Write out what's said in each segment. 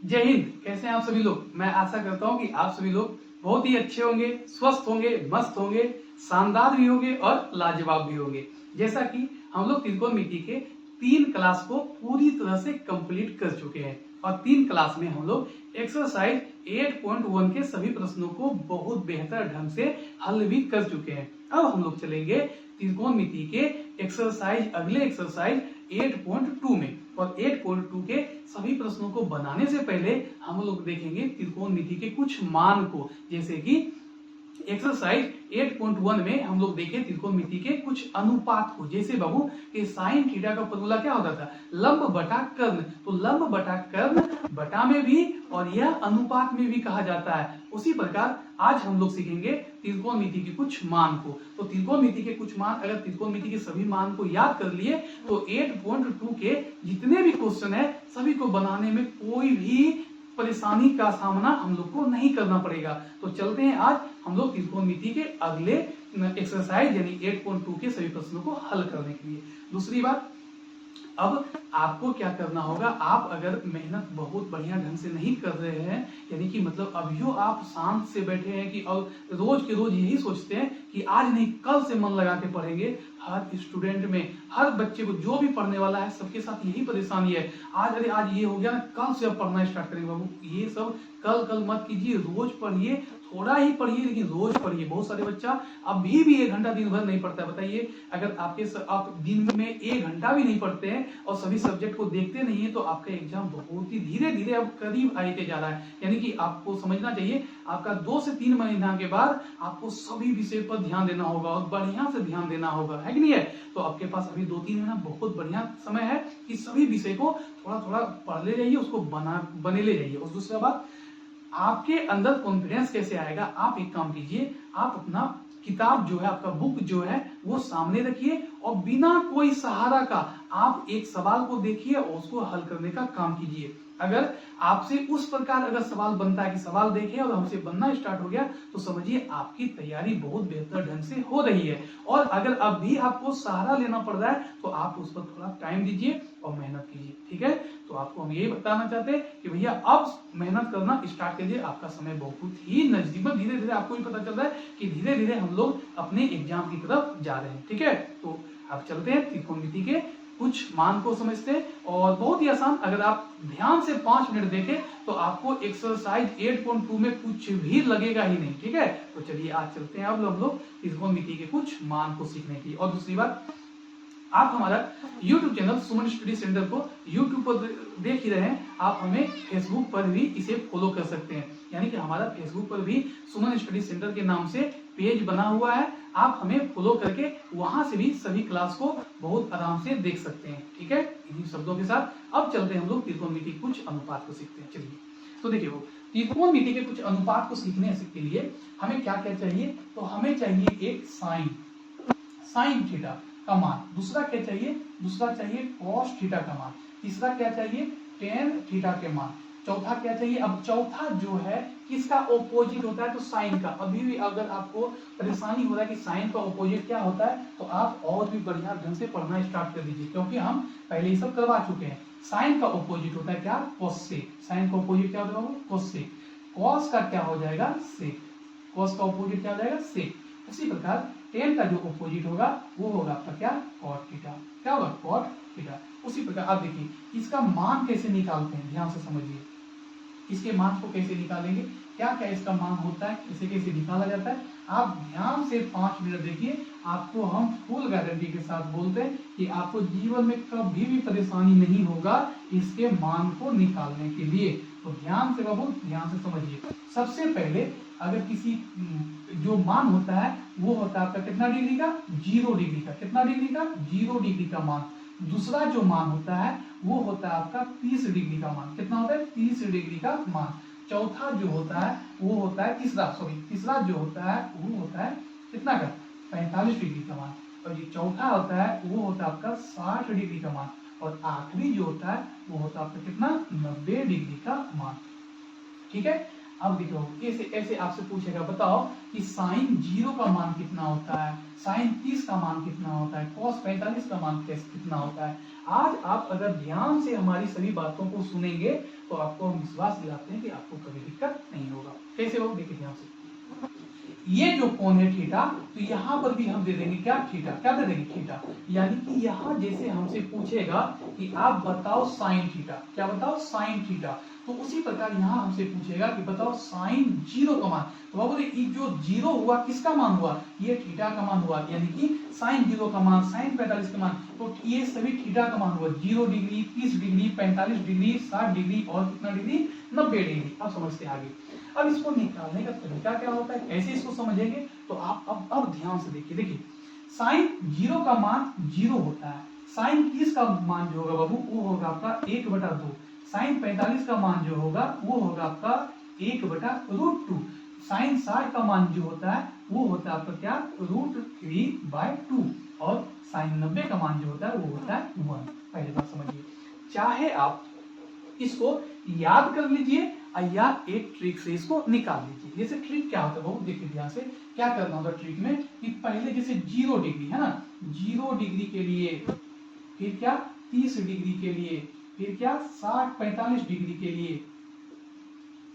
जय हिंद। कैसे हैं आप सभी लोग। मैं आशा करता हूं कि आप सभी लोग बहुत ही अच्छे होंगे, स्वस्थ होंगे, मस्त होंगे, शानदार भी होंगे और लाजवाब भी होंगे। जैसा कि हम लोग त्रिकोणमिति के 3 क्लास को पूरी तरह से कंप्लीट कर चुके हैं और 3 क्लास में हम लोग एक्सरसाइज 8.1 के सभी प्रश्नों को बहुत बेहतर ढंग से हल भी कर चुके हैं। अब हम लोग चलेंगे त्रिकोणमिति के अगले एक्सरसाइज 8.2 में और 8.2 के सभी प्रश्नों को बनाने से पहले हम लोग देखेंगे त्रिकोणमिति के कुछ मान को। जैसे कि एक्सरसाइज 8.1 में हम लोग देखे त्रिकोणमिति के कुछ अनुपात को। जैसे बाबू कि साइन थीटा का फॉर्मूला क्या होता था, लंब बटा कर्ण। तो लंब बटा कर्ण बटा में भी और यह अनुपात में भी कहा जाता है। उसी प्रकार आज हम लोग सीखेंगे त्रिकोणमिति के कुछ मान को। तो त्रिकोणमिति के कुछ मान, अगर त्रिकोणमिति के सभी मान को याद कर लिए तो 8.2 के जितने भी क्वेश्चन है सभी को बनाने में कोई भी परेशानी का सामना हम लोग को नहीं करना पड़ेगा। तो चलते हैं आज हम लोग त्रिकोणमिति के अगले एक्सरसाइज यानी 8.2 के सभी प्रश्नों को हल करने के लिए। दूसरी बात, अब आपको क्या करना होगा, आप अगर मेहनत बहुत बढ़िया ढंग से नहीं कर रहे हैं, यानी कि मतलब अभियो आप शांत से बैठे हैं कि और रोज के रोज यही सोचते हैं कि आज नहीं कल से मन लगा के पढ़ेंगे। हर स्टूडेंट में, हर बच्चे को जो भी पढ़ने वाला है सबके साथ यही परेशानी है। आज ये हो गया ना, कल से अब पढ़ना स्टार्ट करेंगे। बाबू ये सब कल मत कीजिए, रोज पढ़िए, थोड़ा ही पढ़िए लेकिन रोज पढ़िए। बहुत सारे बच्चा अभी भी 1 घंटा दिन भर नहीं पढ़ता है। बताइए, अगर आप दिन में 1 घंटा भी नहीं पढ़ते हैं और सभी सब्जेक्ट को देखते नहीं है तो आपका एग्जाम बहुत ही धीरे धीरे अब करीब आते जा रहा है। यानी कि आपको समझना चाहिए, आपका 2 से 3 महीना के बाद आपको सभी विषय पर ध्यान देना होगा और बढ़िया से ध्यान देना होगा, है कि नहीं है। तो आपके पास अभी 2-3 महीना बहुत बढ़िया समय है कि सभी विषय को थोड़ा थोड़ा पढ़ ले जाइए, उसको बने ले जाइए। और दूसरा बात, आपके अंदर कॉन्फिडेंस कैसे आएगा, आप एक काम कीजिए, आप अपना किताब जो है, आपका बुक जो है वो सामने रखिए और बिना कोई सहारा का आप एक सवाल को देखिए और उसको हल करने का काम कीजिए। अगर आपसे उस प्रकार अगर सवाल बनता है कि सवाल देखे और हमसे बनना स्टार्ट हो गया तो समझिए आपकी तैयारी बहुत बेहतर ढंग से हो रही है। और अगर अब भी आपको सहारा लेना पड़ रहा है तो आप उस पर थोड़ा टाइम दीजिए और मेहनत कीजिए, ठीक है। तो आपको हम यही बताना चाहते हैं कि भैया अब मेहनत करना स्टार्ट कीजिए, आपका समय बहुत ही नजदीक में, धीरे धीरे आपको भी पता चल रहा है कि धीरे धीरे हम लोग अपने एग्जाम की तरफ जा रहे हैं, ठीक है। तो आप चलते हैं त्रिकोणमिति के कुछ मान को समझते हैं और बहुत ही आसान, अगर आप ध्यान से 5 मिनट देखें तो आपको एक्सरसाइज 8.2 में कुछ भी लगेगा ही नहीं, ठीक है। तो चलिए आज चलते हैं अब हम लोग त्रिकोणमिति के कुछ मान को सीखने की। और दूसरी बात, आप हमारा YouTube चैनल सुमन स्टडी सेंटर को YouTube पर देख ही रहे हैं, आप हमें Facebook पर भी इसे फॉलो कर सकते हैं। यानी कि हमारा Facebook पर भी सुमन स्टडी सेंटर के नाम से पेज बना हुआ है, आप हमें फॉलो करके वहां से भी सभी क्लास को बहुत आराम से देख सकते हैं, ठीक है। इन्हीं शब्दों के साथ अब चलते हैं हम लोग त्रिकोणमिति के कुछ अनुपात को सीखते हैं। चलिए, तो देखिए, वो त्रिकोणमिति के कुछ अनुपात को सीखने के लिए हमें क्या क्या चाहिए, तो हमें चाहिए एक साइन थीटा का मान, दूसरा क्या चाहिए, दूसरा चाहिए कॉस थीटा का मान, तीसरा क्या चाहिए, टेन थीटा के मान, चौथा क्या चाहिए। अब चौथा जो है किसका ऑपोजिट होता है, तो साइन का। अभी भी अगर आपको परेशानी हो रहा है कि साइन का ऑपोजिट क्या होता है तो आप और भी बढ़िया ढंग से पढ़ना स्टार्ट कर दीजिए, क्योंकि हम पहले ही सब करवा चुके हैं। साइन का ऑपोजिट होता है क्या, कॉस से। साइन का ऑपोजिट क्या होता है, कॉस से। कॉस का क्या हो जाएगा, सेक। कॉस का ऑपोजिट क्या हो जाएगा, सेक। उसी प्रकार टेन का जो ऑपोजिट होगा वो होगा आपका क्या, कॉट थीटा। क्या होगा, कॉट थीटा। उसी प्रकार आप देखिए इसका मान कैसे निकालते हैं, ध्यान से समझिए। इसके मान को कैसे निकालेंगे, क्या क्या इसका मान होता है, इसे कैसे निकाला जाता है, आप ध्यान से 5 मिनट देखिए। आपको हम फुल गारंटी के साथ बोलते हैं कि आपको जीवन में कभी भी परेशानी नहीं होगा इसके मान को निकालने के लिए। तो ध्यान से बाबू, ध्यान से समझिए। सबसे पहले अगर किसी जो मान होता है वो होता है आपका कितना डिग्री का, 0 डिग्री का। कितना डिग्री का, 0 डिग्री का मान। दूसरा जो मान होता है वो होता है आपका 30 डिग्री का मान। कितना होता है, 30 डिग्री का मान। चौथा जो होता है वो होता है तीसरा जो होता है वो होता है कितना का, 45 डिग्री का मान। और ये चौथा होता है वो होता है आपका 60 डिग्री का मान। और आखिरी जो होता है वो होता है आपका कितना, 90 डिग्री का मान, ठीक है। अब देखो ऐसे ऐसे आपसे पूछेगा, बताओ कि साइन 0 का मान कितना होता है, साइन 30 का मान कितना होता है, कॉस 45 का मान कितना होता है। आज आप अगर ध्यान से हमारी सभी बातों को सुनेंगे तो आपको हम विश्वास दिलाते हैं कि आपको कभी दिक्कत नहीं होगा। कैसे होगा देखिए ध्यान से। ये जो कोण है थीटा, तो यहाँ पर भी हम दे देंगे क्या थीटा, क्या दे देंगे थीटा। यानी कि यहाँ जैसे हमसे पूछेगा कि आप बताओ साइन थीटा, क्या बताओ साइन थीटा, तो उसी प्रकार यहाँ हमसे पूछेगा कि बताओ साइन 0 का मान। तो बाबू ये जो 0 हुआ किसका मान हुआ, ये थीटा का मान हुआ। यानी कि साइन 0 का मान, साइन 45 का मान, तो ये सभी थीटा का मान हुआ। 0 डिग्री, 30 डिग्री, 45 डिग्री, 60 डिग्री और कितना डिग्री, 90 डिग्री। आप समझते आगे। अब इसको निकालने का तरीका क्या होता है, कैसे इसको समझेंगे, तो आप अब ध्यान से देखिए। देखिए साइन 0 का मान 0 होता है, साइन 30 का मान जो होगा बाबू वो होगा आपका 1/2, साइन 45 का मान जो होगा वो होगा आपका 1/√2, साइन 60 का मान जो होता है वो होता है आपका क्या, √3/2, और साइन 90 का मान जो होता है वो होता है 1। पहले बात समझिए, चाहे आप इसको याद कर लीजिए या एक ट्रिक से इसको निकाल लीजिए। जैसे ट्रिक क्या होता है बहुत देखिए ध्यान से, क्या करना होता है ट्रिक में कि पहले जैसे 0 डिग्री है ना, 0 डिग्री के लिए, फिर क्या 30 डिग्री के लिए, फिर क्या 60-45 डिग्री के लिए,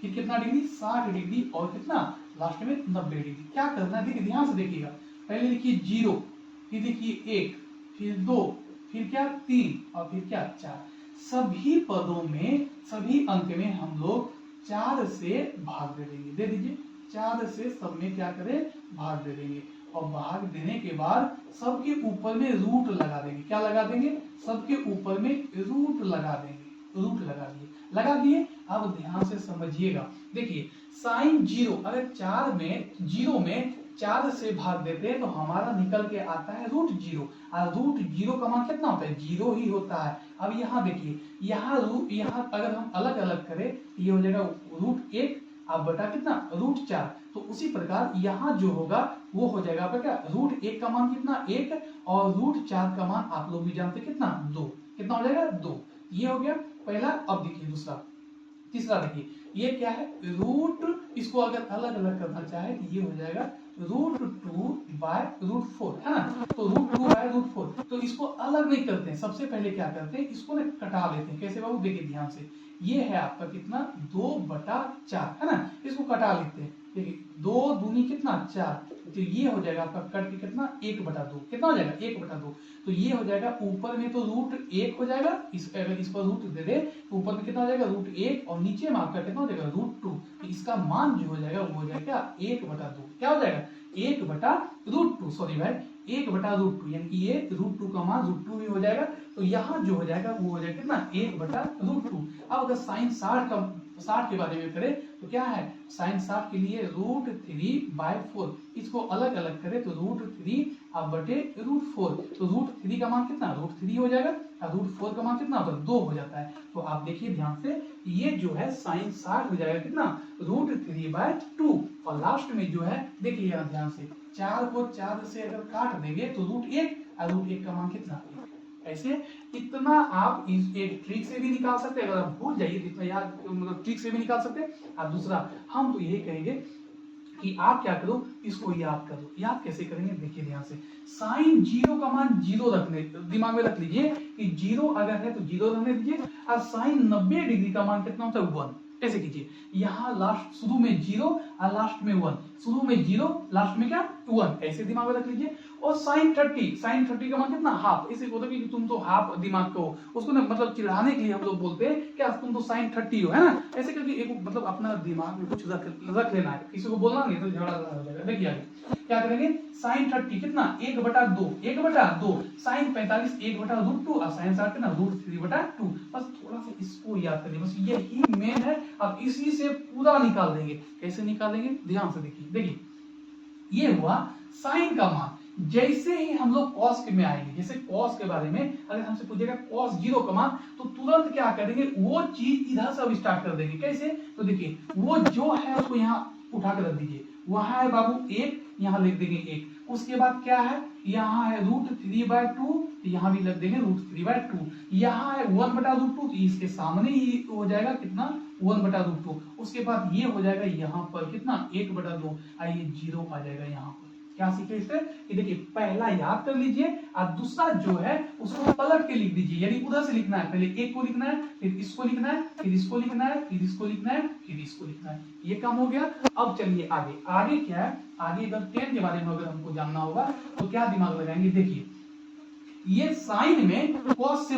फिर कितना डिग्री 60 डिग्री, और कितना लास्ट में 90 डिग्री। क्या करना है देखिए ध्यान से देखिएगा, पहले लिखिए 0, फिर देखिए 1, फिर 2, फिर क्या 3, और फिर क्या 4। सभी पदों में, सभी अंक में हम लोग 4 से भाग दे देंगे, दे दीजिए 4 से सब में क्या करें, भाग दे देंगे। और भाग देने के बाद सबके ऊपर में रूट लगा देंगे। क्या लगा देंगे, सबके ऊपर में रूट लगा देंगे, रूट लगा दिए, लगा दिए। अब ध्यान से समझिएगा, देखिए साइन 0 अगर 0 में 4 से भाग देते हैं तो हमारा निकल के आता है √0, और √0 का मान कितना होता है, 0 ही होता है। अब यहाँ देखिए, यहाँ अगर हम अलग अलग करें ये हो जाएगा √1 अब बटा कितना √4। तो उसी प्रकार यहाँ जो होगा वो हो जाएगा आपका क्या, √1 का मान कितना 1, और √4 का मान आप लोग भी जानते कितना 2, कितना हो जाएगा 2। ये हो गया पहला। अब देखिए दूसरा, तीसरा देखिए ये क्या है, इसको अगर अलग अलग करना चाहे तो ये हो जाएगा √2/√4 है ना। तो √2/√4, तो इसको अलग नहीं करते हैं, सबसे पहले क्या करते हैं इसको ना कटा लेते हैं। कैसे बाबू देखिए ध्यान से, ये है आपका कितना 2/4 है ना, इसको कटा लेते हैं। देखिए 2 दूनी कितना 4, तो ये हो जाएगा आपका कट के कितना 1/2, कितना हो जाएगा 1/2। तो ये हो जाएगा ऊपर में तो √1 हो जाएगा, अगर इस पर रूट दे दे तो ऊपर में कितना हो जाएगा √1, और नीचे में आपका कितना हो जाएगा √2। तो इसका मान जो हो जाएगा वो हो जाएगा 1/2। क्या हो जाएगा 1/√2, सॉरी भाई 1/√2, यानी कि ये √2 का मान √2 भी हो जाएगा। तो यहाँ जो हो जाएगा वो हो जाएगा कितना 1/√2। अब अगर साइन 60 के बारे में करें तो क्या है, साइन 60 के लिए √3/4, इसको अलग अलग करें तो √3 अब बटे √4। तो √3 का मान कितना √3 हो जाएगा, और √4 का मान कितना होता है 2 हो जाता है। तो आप देखिए ध्यान से, ये जो है साइन 60 हो जाएगा कितना √3/2, और लास्ट में जो है देखिए यहाँ ध्यान से 4 को 4 से अगर काट देंगे तो √1, और √1 का मान कितना, ऐसे इतना आप इस एक ट्रिक से भी निकाल सकते हैं। अगर आप भूल जाइए तो इतना याद, मतलब ट्रिक से भी निकाल सकते हैं। और दूसरा हम तो यही कहेंगे कि आप क्या करो, इसको याद कर लो। याद कैसे करेंगे देखिए ध्यान से, साइन 0 का मान 0 रखने, दिमाग में रख लीजिए कि 0 अगर है तो 0 रखने दीजिए, और साइन 90 डिग्री का मान कितना होता है 1। ऐसे कीजिए, यहाँ लास्ट शुरू में 0 और लास्ट में 1, शुरू में 0 लास्ट में क्या 1, ऐसे दिमाग में रख लीजिए। और साइन 30 का मान कितना हाफ, इसे बोलते कि तुम तो हाफ दिमाग को, उसको ना मतलब चिढ़ाने के लिए हम लोग बोलते हैं क्या तुम तो साइन 30 हो, है ना। ऐसे करके एक मतलब अपना दिमाग में कुछ रख लेना है, किसी को बोलना नहीं तो झगड़ा हो जाएगा। देखिए आगे क्या करेंगे, साइन 30 कितना 1/2, साइन 45 1/√2, और साइन 60 कितना √3/2। बस थोड़ा सा इसको याद करिए, बस यही मेन है। अब इसी से पूरा निकाल देंगे। कैसे निकालेंगे ध्यान से देखिए। देखिए ये हुआ साइन का मान। जैसे ही हम लोग कॉस के में आएंगे, जैसे कॉस के बारे में अगर हमसे पूछेगा कॉस 0 का मान, तो तुरंत क्या करेंगे, वो चीज इधर से अब स्टार्ट कर देंगे। कैसे, तो देखिए वो जो है उसको यहाँ उठा कर रख दीजिए, वहां है बाबू 1, यहाँ लिख देंगे 1, उसके बाद क्या है, यहाँ है √3/2, यहाँ भी लग देंगे √3/2। यहाँ है 1/√2, तो इसके सामने ही हो जाएगा कितना, 1/√2। उसके बाद ये हो जाएगा यहाँ पर कितना, 1/2। आइए 0 आ जाएगा यहाँ पर। क्या सीखे इससे कि देखिए पहला याद कर लीजिए और दूसरा जो है उसको पलट के लिख दीजिए, यानी उधर से लिखना है, पहले एक को लिखना है, फिर इसको लिखना है, फिर इसको लिखना है, फिर इसको लिखना है, फिर इसको लिखना है। ये काम हो गया। अब चलिए आगे, आगे क्या है, आगे अगर 10 के बारे में अगर हमको जानना होगा तो क्या दिमाग लगाएंगे, देखिए ये साइन में कॉस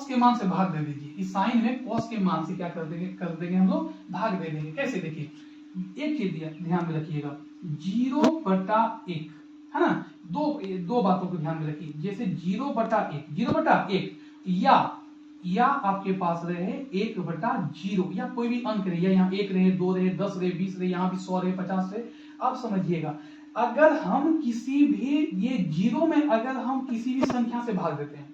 के मान से भाग दे दीजिए, इस साइन में कॉस के मान से क्या कर देंगे हम लोग, भाग दे देंगे। कैसे, देखिए एक चीज ध्यान में रखिएगा, 0/1 है ना, दो बातों को ध्यान में रखिए। जैसे 0/1 या आपके पास रहे 1/0, या कोई भी अंक रहे, या यहाँ 1 रहे, 2 रहे, 10 रहे, 20 रहे, यहाँ भी 100 रहे, 50 रहे। अब समझिएगा, अगर हम किसी भी ये 0 में अगर हम किसी भी संख्या से भाग देते हैं,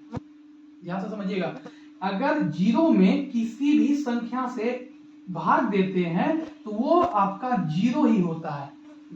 ध्यान से समझिएगा, अगर 0 में किसी भी संख्या से भाग देते हैं तो वो आपका 0 ही होता है।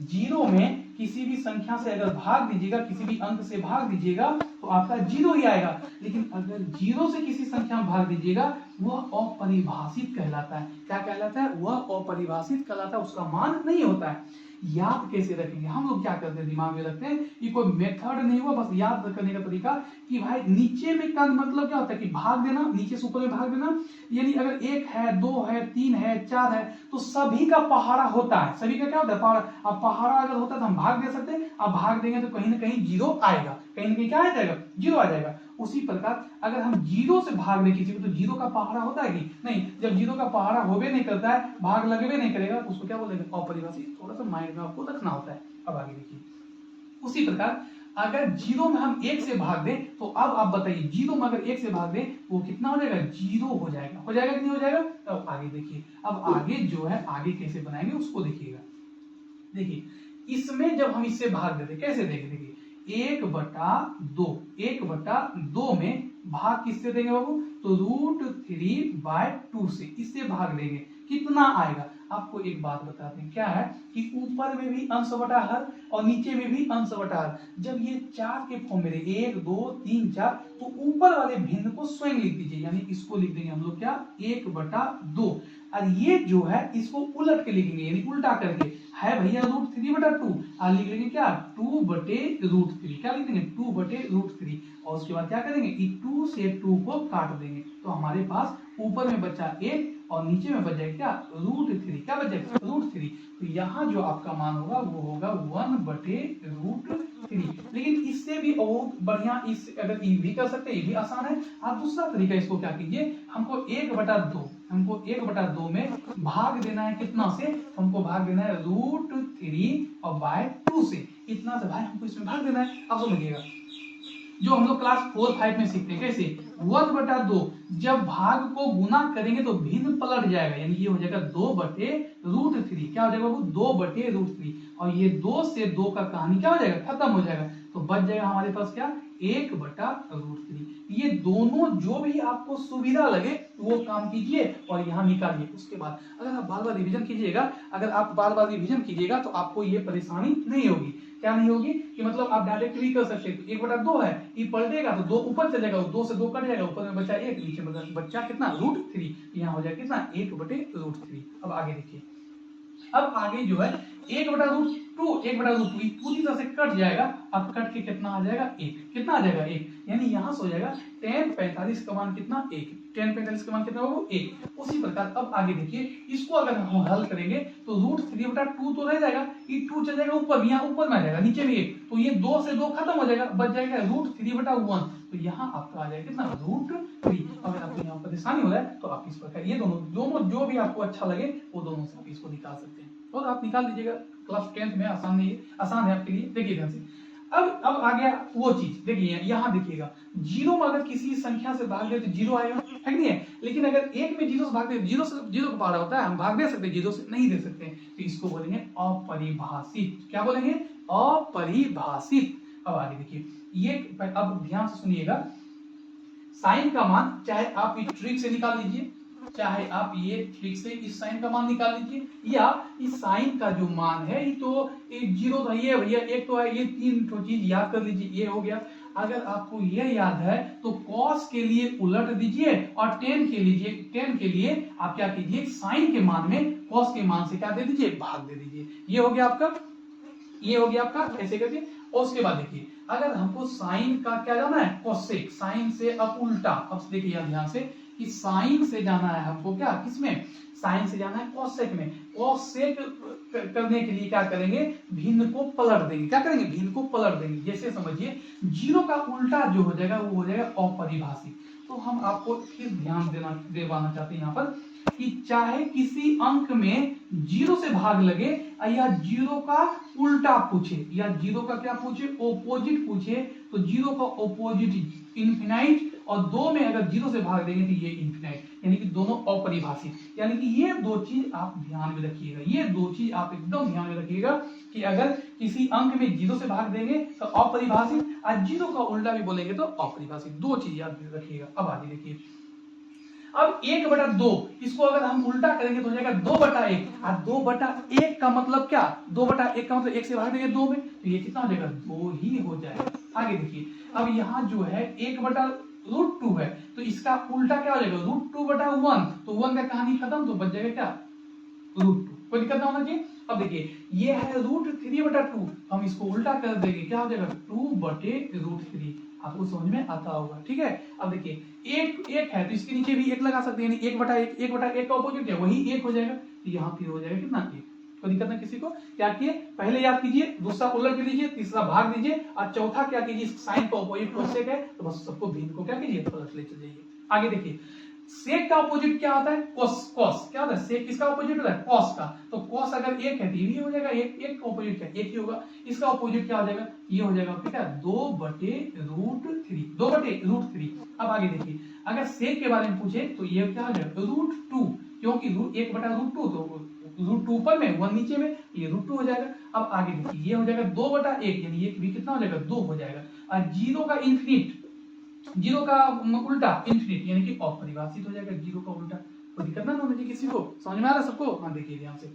0 में किसी भी संख्या से अगर भाग दीजिएगा, किसी भी अंक से भाग दीजिएगा तो आपका 0 ही आएगा। लेकिन अगर 0 से किसी संख्या में भाग दीजिएगा वह अपरिभाषित कहलाता है। क्या कहलाता है, वह अपरिभाषित कहलाता है, उसका मान नहीं होता है। याद कैसे रखेंगे, हम लोग क्या करते हैं, दिमाग में रखते हैं, ये कोई मेथड नहीं हुआ, बस याद करने का तरीका कि भाई नीचे में का मतलब क्या होता है कि भाग देना, नीचे से ऊपर में भाग देना। यानी अगर 1 है, 2 है, 3 है, 4 है तो सभी का पहाड़ा होता है। सभी का क्या होता है, पहाड़ा। अब पहाड़ा अगर होता है तो हम भाग दे सकते हैं, अब भाग देंगे तो कहीं ना कहीं 0 आएगा, कहीं ना कहीं क्या आ जाएगा, 0 आ जाएगा। उसी प्रकार अगर हम 0 से भाग दे किसी को तो 0 का पहाड़ा होता है कि नहीं, जब 0 का पहाड़ा होबे नहीं करता है, भाग लगबे नहीं करेगा, उसको क्या बोलेंगे, अपरिभाषित। थोड़ा सा माइंड में आपको रखना होता है। अब आगे देखिए, उसी प्रकार अगर 0 में हम 1 से भाग दें तो अब आप बताइए 0 में अगर 1 से भाग दें वो कितना हो जाएगा, 0 हो जाएगा। हो जाएगा कि नहीं हो जाएगा। अब आगे देखिए, अब आगे जो है आगे कैसे बनाएंगे उसको देखिएगा। देखिए इसमें जब हम इससे भाग देते कैसे, देखिए 1/2 में भाग किससे देंगे बाबू, तो √3/2 से, इससे भाग देंगे। कितना आएगा, आपको एक बात बताते हैं, क्या है कि ऊपर में भी अंश बटा हर और नीचे में भी अंश बटा हर। जब ये 4 के फॉर्म में 1 2 3 4 तो ऊपर वाले भिन्न को स्वयं लिख दीजिए, यानी इसको लिख देंगे हम लोग क्या, 1/2। और ये जो है इसको उलट के लिखेंगे, यानी उल्टा करके, है भैया √3/2 और लिख लेंगे क्या, 2/√3। क्या लिख देंगे, 2/√3। और उसके बाद क्या करेंगे, 2 से 2 को काट देंगे तो हमारे पास ऊपर में बचा 1 और नीचे में बच जाएगा क्या, √3। क्या बच जाएगा, √3। तो यहाँ जो आपका मान होगा वो होगा 1/√3। लेकिन इससे भी बहुत बढ़िया, इस अगर ये भी कर सकते हैं, ये भी आसान है। आप दूसरा तरीका इसको क्या कीजिए, हमको 1/2 में भाग देना है, कितना से, हमको भाग देना है √3/2 से, इतना से भाई हमको इसमें भाग देना है। अब समझिएगा जो हम लोग क्लास 4-5 में सीखते हैं, कैसे 1/2 जब भाग को गुना करेंगे तो भिन्न पलट जाएगा, यानी ये हो जाएगा 2/√3। क्या हो जाएगा वो, 2/√3। और ये 2 से 2 का कहानी क्या हो जाएगा, खत्म हो जाएगा। तो बच जाएगा हमारे पास क्या, 1/√3। ये दोनों जो भी आपको सुविधा लगे वो काम कीजिए और यहाँ निकालिए। उसके बाद अगर आप बार बार रिवीजन कीजिएगा, तो आपको ये परेशानी नहीं होगी। क्या नहीं होगी कि मतलब आप डायरेक्ट भी कर सकते हैं। 1/2 है, ये पलटेगा तो 2 ऊपर चले जाएगा, 2 से 2 कट जाएगा, ऊपर में बचा 1, नीचे में बच्चा कितना, √3। यहाँ हो जाएगा कितना, 1/√3। अब आगे देखिए, अब आगे जो है 1/√2 पूरी तरह से कट जाएगा। अब कट के कितना आ जाएगा, 1। कितना आ जाएगा, 1। यानी यहाँ से हो जाएगा tan 45 का मान कितना, 1। tan 45 का मान कितना होगा, 1। उसी प्रकार अब आगे देखिए, इसको अगर हम हल करेंगे तो √3/2 तो रह जाएगा, ये 2 चल जाएगा ऊपर, यहाँ ऊपर में आ जाएगा, नीचे भी 1, तो ये 2 से 2 खत्म हो जाएगा, बच जाएगा √3/1। तो यहाँ आपका आ जाएगा कितना, √3। अगर आपको यहाँ परेशानी हो रहा है तो आप इस प्रकार ये दोनों जो भी आपको अच्छा लगे वो दोनों से आप इसको निकाल सकते हैं, और आप निकाल लीजिएगा। क्लास 10th में आसान नहीं है, आसान है आपके लिए। देखिए ध्यान से, अब आ गया वो चीज, देखिए यहाँ देखिएगा 0 में अगर किसी संख्या से भाग दे तो 0 आएगा, है कि नहीं है। लेकिन अगर 1 में 0 से भाग दे, 0 का पहाड़ा होता है, हम भाग दे सकते हैं, 0 से नहीं दे सकते, तो इसको बोलेंगे अपरिभाषित। क्या बोलेंगे, अपरिभाषित। अब आगे देखिए, ये अब ध्यान से सुनिएगा, साइन का मान चाहे आप इस ट्रिक से निकाल लीजिए, चाहे आप ये ठीक से इस साइन का मान निकाल लीजिए या इस साइन का जो मान है ये तो एक जीरो था, ये भैया एक तो है, ये तीन तो चीज याद कर लीजिए, ये हो गया। अगर आपको ये याद है तो कॉस के लिए उलट दीजिए और टेन के लिए आप क्या कीजिए, साइन के मान में कॉस के मान से क्या दे दीजिए, भाग दे दीजिए। ये हो गया आपका, ये हो गया आपका, ऐसे करके। और उसके बाद देखिए अगर हमको साइन का क्या जाना है, कोसेक, साइन से अब उल्टा। अब देखिए यहाँ ध्यान से कि साइन से जाना है हमको क्या, किसमें, साइन से जाना है कोसेक में। कोसेक करने के लिए क्या करेंगे, भिन्न को पलट देंगे। क्या करेंगे, भिन्न को पलट देंगे। जैसे समझिए जीरो का उल्टा जो हो जाएगा वो हो जाएगा अपरिभाषित। तो हम आपको फिर ध्यान देवाना चाहते हैं यहाँ पर कि चाहे किसी अंक में जीरो से भाग लगे या जीरो का उल्टा पूछे या जीरो का क्या पूछे, ओपोजिट पूछे, तो जीरो का ओपोजिट इन्फिनाइट और दो में अगर जीरो से भाग देंगे तो ये इन्फिनाइट, यानी कि दोनों अपरिभाषित। यानी कि ये दो चीज आप ध्यान में रखिएगा, ये दो चीज आप एकदम ध्यान में रखिएगा कि अगर किसी अंक में जीरो से भाग देंगे तो अपरिभाषित और जीरो का उल्टा भी बोलेंगे तो अपरिभाषित। दो चीज याद रखिएगा। अब आगे देखिए, अब 1/2 इसको अगर हम उल्टा करेंगे तो हो जाएगा 2/1 और 2/1 का मतलब क्या, 2/1 का मतलब 1 से भाग देंगे 2 में, तो ये कितना हो जाएगा, 2 ही हो जाएगा। आगे देखिए अब यहाँ जो है 1/√2 है तो इसका उल्टा क्या हो जाएगा, √2/1, तो 1 का कहानी खत्म, तो बच जाएगा क्या, √2। कोई दिक्कत ना होना चाहिए। अब देखिए ये है √3/2, हम इसको उल्टा कर देंगे, क्या हो जाएगा 2/√3। आपको समझ में आता होगा, ठीक है। अब देखिए एक है तो इसके नीचे भी एक लगा सकते हैं, 1/1 का ऑपोजिट है वही 1 हो जाएगा, तो यहाँ फिर हो जाएगा कितना, 1। कोई दिक्कत ना किसी को। क्या किए, पहले याद कीजिए, दूसरा उलट लीजिए, तीसरा भाग दीजिए और चौथा क्या कीजिए, साइन का ऑपोजिट कोसेक है तो बस सबको भिन्न को क्या कीजिए, पलट ले चल जाइए। आगे देखिए सेक का ऑपोजिट क्या होता है, कोस। कोस क्या होता है, सेक किसका ऑपोजिट होता है, कॉस का। तो कॉस अगर 1 है तो ये भी हो जाएगा 1, 1 का ऑपोजिट क्या, 1 ही होगा। इसका ऑपोजिट क्या हो जाएगा, ये हो जाएगा आपका क्या, 2/√3, 2/√3। अब आगे देखिए अगर सेक के बारे में पूछे तो ये क्या हो जाएगा, √2, क्योंकि 1/√2 तो √2 ऊपर में 1 नीचे में, ये √2 हो जाएगा। अब आगे देखिए ये हो जाएगा 2/1, यानी ये भी कितना हो जाएगा, 2 हो जाएगा। और जीरो का इन्फिनिट, जीरो का उल्टा इन्फिनिट, यानी कि अपरिभाषित हो जाएगा जीरो का उल्टा। कोई दिक्कत ना होना चाहिए किसी को, समझ में आ रहा है सबको। हाँ देखिए ध्यान से,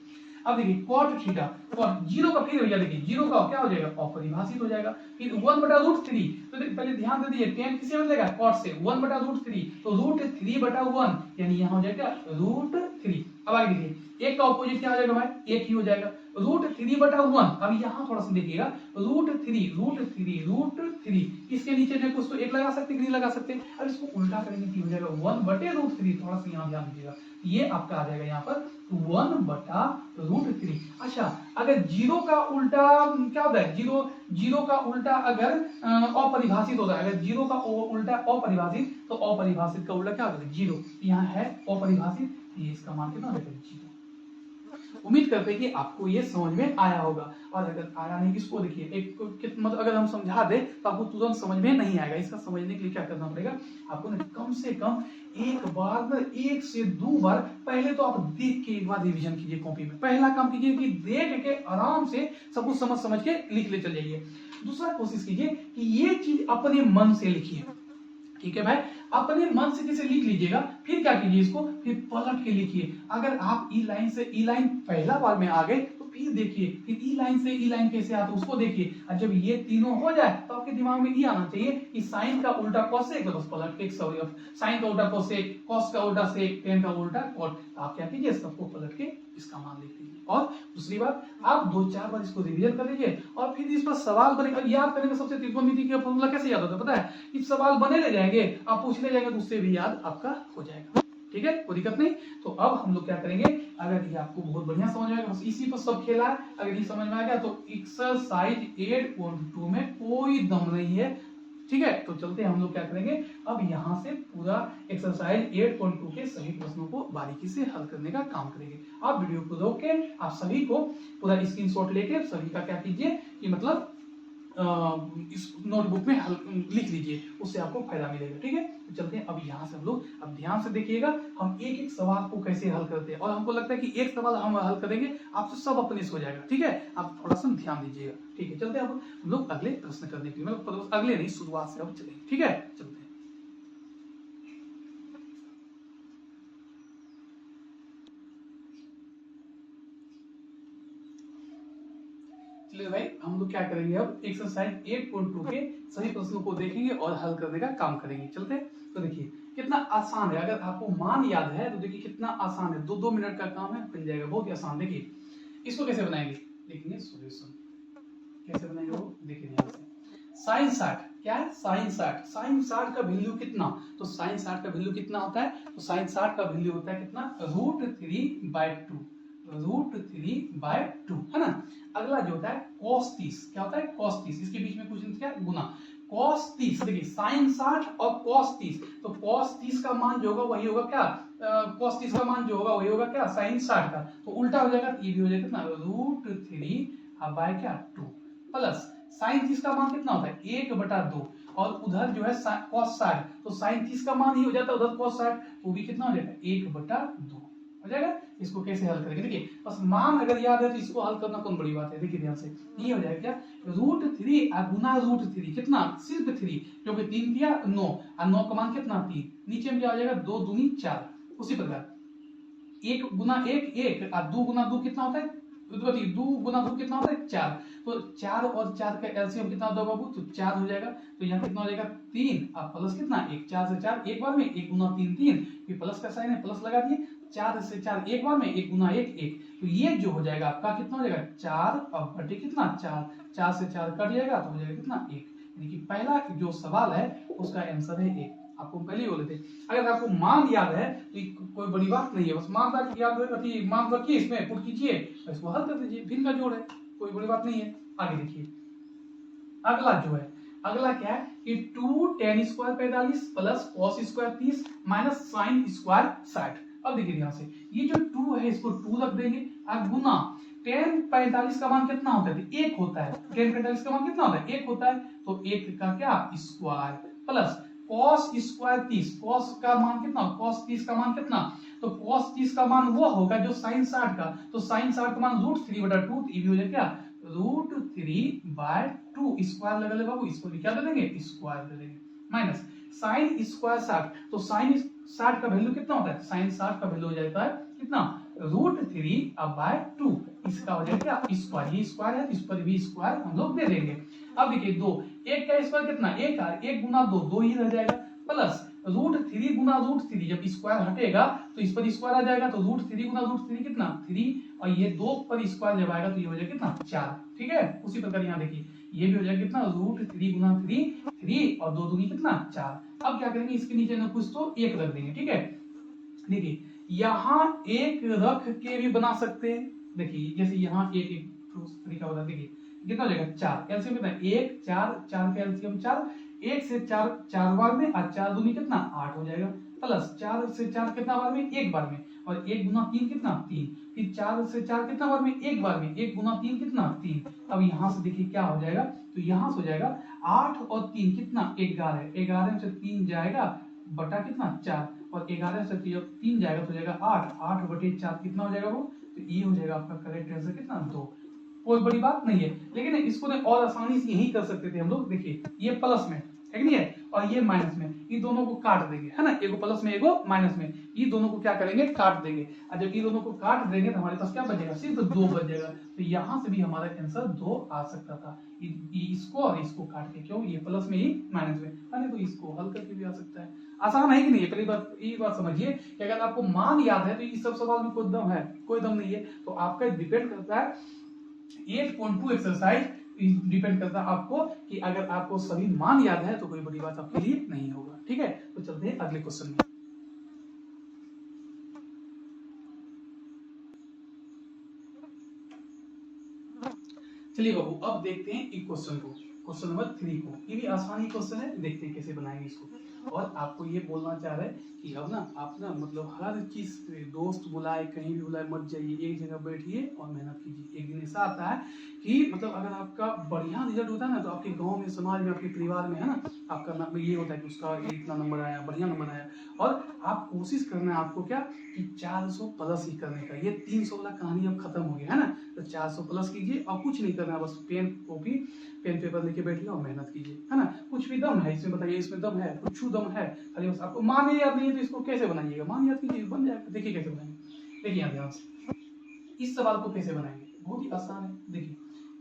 अब देखिए cot थीटा और जीरो का फिर भैया देखिए जीरो का क्या हो जाएगा, अपरिभाषित हो जाएगा। फिर 1/√3, तो पहले ध्यान दे दीजिए tan किससे बदलेगा, cot से, 1/√3 तो √3/1, यानी यहाँ हो जाएगा √3। अब आगे देखिए एक का ऑपोजिट क्या हो जाएगा भाई, 1 ही हो जाएगा, √3/1। अब यहाँ थोड़ा सा देखिएगा √3 इसके नीचे जो कुछ तो 1 लगा सकते कि नहीं लगा सकते। अब इसको उल्टा करेंगे तो हो जाएगा 1/√3, थोड़ा सा यहाँ ध्यान दीजिएगा, ये आपका आ जाएगा यहाँ पर 1/√3। अच्छा अगर जीरो का उल्टा क्या होता है, जीरो का उल्टा अगर अपरिभाषित होता है, अगर जीरो का उल्टा अपरिभाषित तो अपरिभाषित का उल्टा क्या होगा, जीरो। यहाँ है अपरिभाषित, ये इसका मान कितना होगा, जीरो। उम्मीद करते हैं कि आपको ये समझ में आया होगा। और अगर आया नहीं, इसको देखिए एक मतलब अगर हम समझा दे तो आपको तुरंत समझ में नहीं आएगा। इसका समझने के लिए क्या करना पड़ेगा आपको ना, कम से कम एक बार ना 1 से 2 बार पहले तो आप देख के एक बार रिवीजन कीजिए कॉपी में। पहला काम कीजिए कि देख के आराम से सब कुछ समझ के लिख ले चल जाइए। दूसरा कोशिश कीजिए कि ये चीज अपने मन से लिखिए, ठीक है भाई, अपने मन से जैसे लिख लीजिएगा। फिर क्या कीजिए, इसको फिर पलट के लिखिए। अगर आप ई लाइन से ई लाइन पहला बार में आ गए तो फिर देखिए, फिर ई लाइन से ई लाइन कैसे आता है उसको देखिए। और जब ये तीनों हो जाए तो आपके दिमाग में ये आना चाहिए कि साइन का उल्टा कोसेक, तो बस पलट के साइन का उल्टा कोसेक, कॉस का उल्टा सेक, टेन का उल्टा कॉट। आप क्या कीजिए, सबको पलट के इसका मान लिख लीजिए। और दूसरी बात, आप 2-4 बार इसको रिवीजन कर लीजिए और फिर इस पर सवाल बनेगा। याद करने का सबसे त्रिकोणमिति का फॉर्मूला कैसे याद होता है पता है, कि सवाल बने ले जाएंगे, आप पूछने जाएंगे तो उससे भी याद आपका हो जाएगा, ठीक है, कोई दिक्कत नहीं। तो अब हम लोग क्या करेंगे, अगर ये आपको बहुत बढ़िया समझ में आएगा, बस इसी पर सब खेला है। अगर ये समझ में आ गया तो एक्सरसाइज 8.2 में कोई दम नहीं है, ठीक है। तो चलते हैं हम लोग क्या करेंगे, अब यहाँ से पूरा एक्सरसाइज 8.2 के सभी प्रश्नों को बारीकी से हल करने का काम करेंगे। आप वीडियो को रोक के आप सभी को पूरा स्क्रीनशॉट लेके सभी का क्या कीजिए कि मतलब इस नोटबुक में लिख लीजिए, उससे आपको फायदा मिलेगा, ठीक है। तो चलते हैं अब यहाँ से हम लोग, अब ध्यान से देखिएगा हम एक एक सवाल को कैसे हल करते हैं। और हमको लगता है कि एक सवाल हम हल करेंगे आपसे सब अपने से हो जाएगा, ठीक है। आप थोड़ा सा ध्यान दीजिएगा, ठीक है। चलते हैं अब हम लोग अगले प्रश्न करने के लिए, मतलब अगले नहीं, शुरुआत से अब चलेंगे, ठीक है। चलते हैं। चलिए भाई, हम लोग क्या करेंगे, अब एक्सरसाइज 8.2 के सभी प्रश्नों को देखेंगे और हल करने का काम करेंगे। चलते हैं। तो देखिए कितना आसान है, अगर आपको मान याद है तो देखिए कितना आसान है, 2-2 मिनट का काम है, बन जाएगा, बहुत ही आसान। देखिए इसको कैसे बनाएंगे, देखेंगे सॉल्यूशन कैसे बनाएंगे वो देखेंगे यहाँ से। साइन 60 क्या है, साइन 60, साइन 60 का वैल्यू कितना, तो साइन 60 का वैल्यू कितना होता है, तो साइन 60 का वैल्यू होता है कितना, √3/2, √3/2 है ना। अगला जो होता है cos 30, क्या होता है cos 30, इसके बीच में कुछ नहीं क्या गुना, cos 30, देखिए साइन 60 और cos 30, तो cos 30 का मान जो होगा वही होगा क्या, cos 30 का मान जो होगा वही होगा क्या, साइन 60 का, तो उल्टा हो जाएगा, ये भी हो जाएगा ना √3/2 प्लस साइन 30 का मान कितना होता है 1/2, और उधर जो है cos 60, तो साइन 30 का मान ही हो जाता है उधर cos 60, वो भी कितना हो जाएगा 1/2 हो जाएगा। इसको कैसे हल करेंगे, देखिए बस मान अगर याद है तो इसको हल करना कौन बड़ी बात है। देखिए ध्यान से, ये हो जाएगा क्या, √3 गुना √3 कितना, सिर्फ 3, क्योंकि 3 दिया 9 और 9 का मान कितना 3, नीचे में क्या हो जाएगा 2 दूनी 4। उसी प्रकार 1 गुना 1 1 और 2 गुना 2 कितना होता है, 2 गुना 2 कितना होता है 4, तो 4 और 4 का एलसीएम कितना होता है बाबू, तो 4 हो जाएगा, तो यहाँ कितना हो जाएगा 3 और प्लस कितना 1, 4 से 4 एक बार में, 1 गुना 3 3, फिर प्लस का साइन है प्लस लगा दिए, 4 से 4 एक बार में, 1 गुना 1 1, तो ये जो हो जाएगा आपका कितना हो जाएगा 4 और बटे कितना 4, 4 से 4 कट जाएगा तो हो जाएगा कितना 1, यानी कि पहला जो सवाल है उसका आंसर है 1। आपको पहले ही बोले थे, अगर आपको मान याद है तो कोई बड़ी बात नहीं है, बस मान रख याद रखिए, मान रखिए, इसमें पुट कीजिए, इसको हल कर दीजिए, भिन्न का जोड़ है, कोई बड़ी बात नहीं है। आगे देखिए अगला जो है, अगला क्या है कि 2 tan square 45 plus cos square 30 minus sine square 60। अब देखिए ध्यान से, ये जो 2 है इसको 2 रख देंगे और गुना tan 45 का मान कितना होता है, 1 होता है, tan 45 का मान कितना होता है 1 होता है, तो 1 का क्या square plus cos square 30, cos का मान कितना, cos 30 का मान कितना, तो cos 30 का मान वो होगा जो sin 60 का, तो sin 60 का मान √3/2, तो ये भी हो जाएगा क्या √3/2 स्क्वायर लगा ले बाबू, इसको क्या दे देंगे स्क्वायर दे देंगे, माइनस साइन स्क्वायर 60, तो साइन 60 का वैल्यू कितना होता है, साइन 60 का वैल्यू हो जाता है कितना √3/2, इसका हो जाएगा क्या स्क्वायर, ये स्क्वायर है तो इस पर भी स्क्वायर हम लोग दे देंगे। अब देखिए 2, 1 का स्क्वायर कितना 1 और 1 गुना 2 2 ही रह जाएगा, प्लस √3 गुना √3, जब स्क्वायर हटेगा तो इस पर स्क्वायर आ जाएगा, तो √3 गुना √3 कितना 3, और ये 2 पर स्क्वायर जब आएगा तो ये हो जाएगा कितना 4, ठीक है। उसी प्रकार यहाँ देखिए ये भी हो जाएगा कितना √3 गुना 3 3 और 2 दूनी कितना 4। अब क्या करेंगे, इसके नीचे ना कुछ तो 1 रख देंगे, ठीक है। देखिए यहाँ 1 रख के भी बना सकते हैं, देखिए जैसे यहाँ एक तरीका होता है, देखिए कितना हो जाएगा 4, एलसीएम कितना 1 4 4 का एलसीएम 4, 1 से 4 4 बार में और 4 दूनी कितना 8 हो जाएगा, प्लस 4 से 4 कितना बार में 1 बार में, और 1 गुना 3 कितना 3, फिर 4 से 4 कितना बार में 1 बार में, 1 गुना 3 कितना 3। अब यहाँ से देखिए क्या हो जाएगा, तो यहाँ से हो जाएगा 8 और 3 कितना 11, 11 में से 3 जाएगा बटा कितना 4, और 11 से 3 जाएगा तो हो जाएगा 8, 8 बटे 4 कितना हो जाएगा वो, तो ये हो जाएगा आपका करेक्ट आंसर कितना 2। कोई बड़ी बात नहीं है, लेकिन इसको ने और आसानी से यही कर सकते थे हम लोग, देखिए ये प्लस में है कि नहीं है और ये माइनस में, ये दोनों को काट देंगे है ना, एगो प्लस में एगो माइनस में, ये दोनों को क्या करेंगे काट देंगे, और जब ये दोनों को काट देंगे तो हमारे पास क्या बचेगा सिर्फ 2 बच जाएगा, तो यहाँ से भी हमारा आंसर 2 आ सकता था, इसको और इसको काट के, क्यों ये प्लस में ही माइनस में है, तो इसको हल करके भी आ सकता है। आसान है कि नहीं है, पहली बात ये बात समझिए कि अगर आपको मान याद है तो ये सब सवाल में कोई दम है, कोई दम नहीं है, तो आपका डिपेंड करता है 8.2 एक्सरसाइज डिपेंड करता है आपको कि अगर आपको सभी मान याद है तो कोई बड़ी बात आपके लिए नहीं होगा, ठीक है। तो चलते हैं अगले क्वेश्चन में। चलिए बाबू अब देखते हैं इस क्वेश्चन को, क्वेश्चन नंबर 3 को, ये भी आसानी क्वेश्चन है, देखते हैं कैसे बनाएंगे इसको। और आपको ये बोलना चाह रहे हैं कि अब ना आप ना मतलब हर चीज दोस्त बुलाए कहीं भी बुलाए मत जाइए, एक जगह बैठिए और मेहनत कीजिए। एक दिन ऐसा आता है कि मतलब अगर आपका बढ़िया रिजल्ट होता है ना तो आपके गांव में समाज में आपके परिवार में है ना आपका ये होता है कि उसका इतना नंबर आया, बढ़िया नंबर आया, और आप कोशिश करना है आपको क्या कि 400 प्लस ही करने का। ये 300 वाला कहानी अब खत्म हो गया है ना, तो 400 प्लस कीजिए और कुछ नहीं करना, बस पेन कॉपी पेन पेपर लेके बैठिए और मेहनत कीजिए है ना। कुछ भी दम है इसमें, बताइए इसमें दम है, कुछ दम है, खाली बस आपको मान याद नहीं है तो इसको कैसे बनाइएगा, मान याद कीजिए बन जाएगा। देखिए कैसे बनाएंगे, देखिए यहाँ ध्यान से इस सवाल को कैसे बनाएंगे, बहुत ही आसान है। देखिए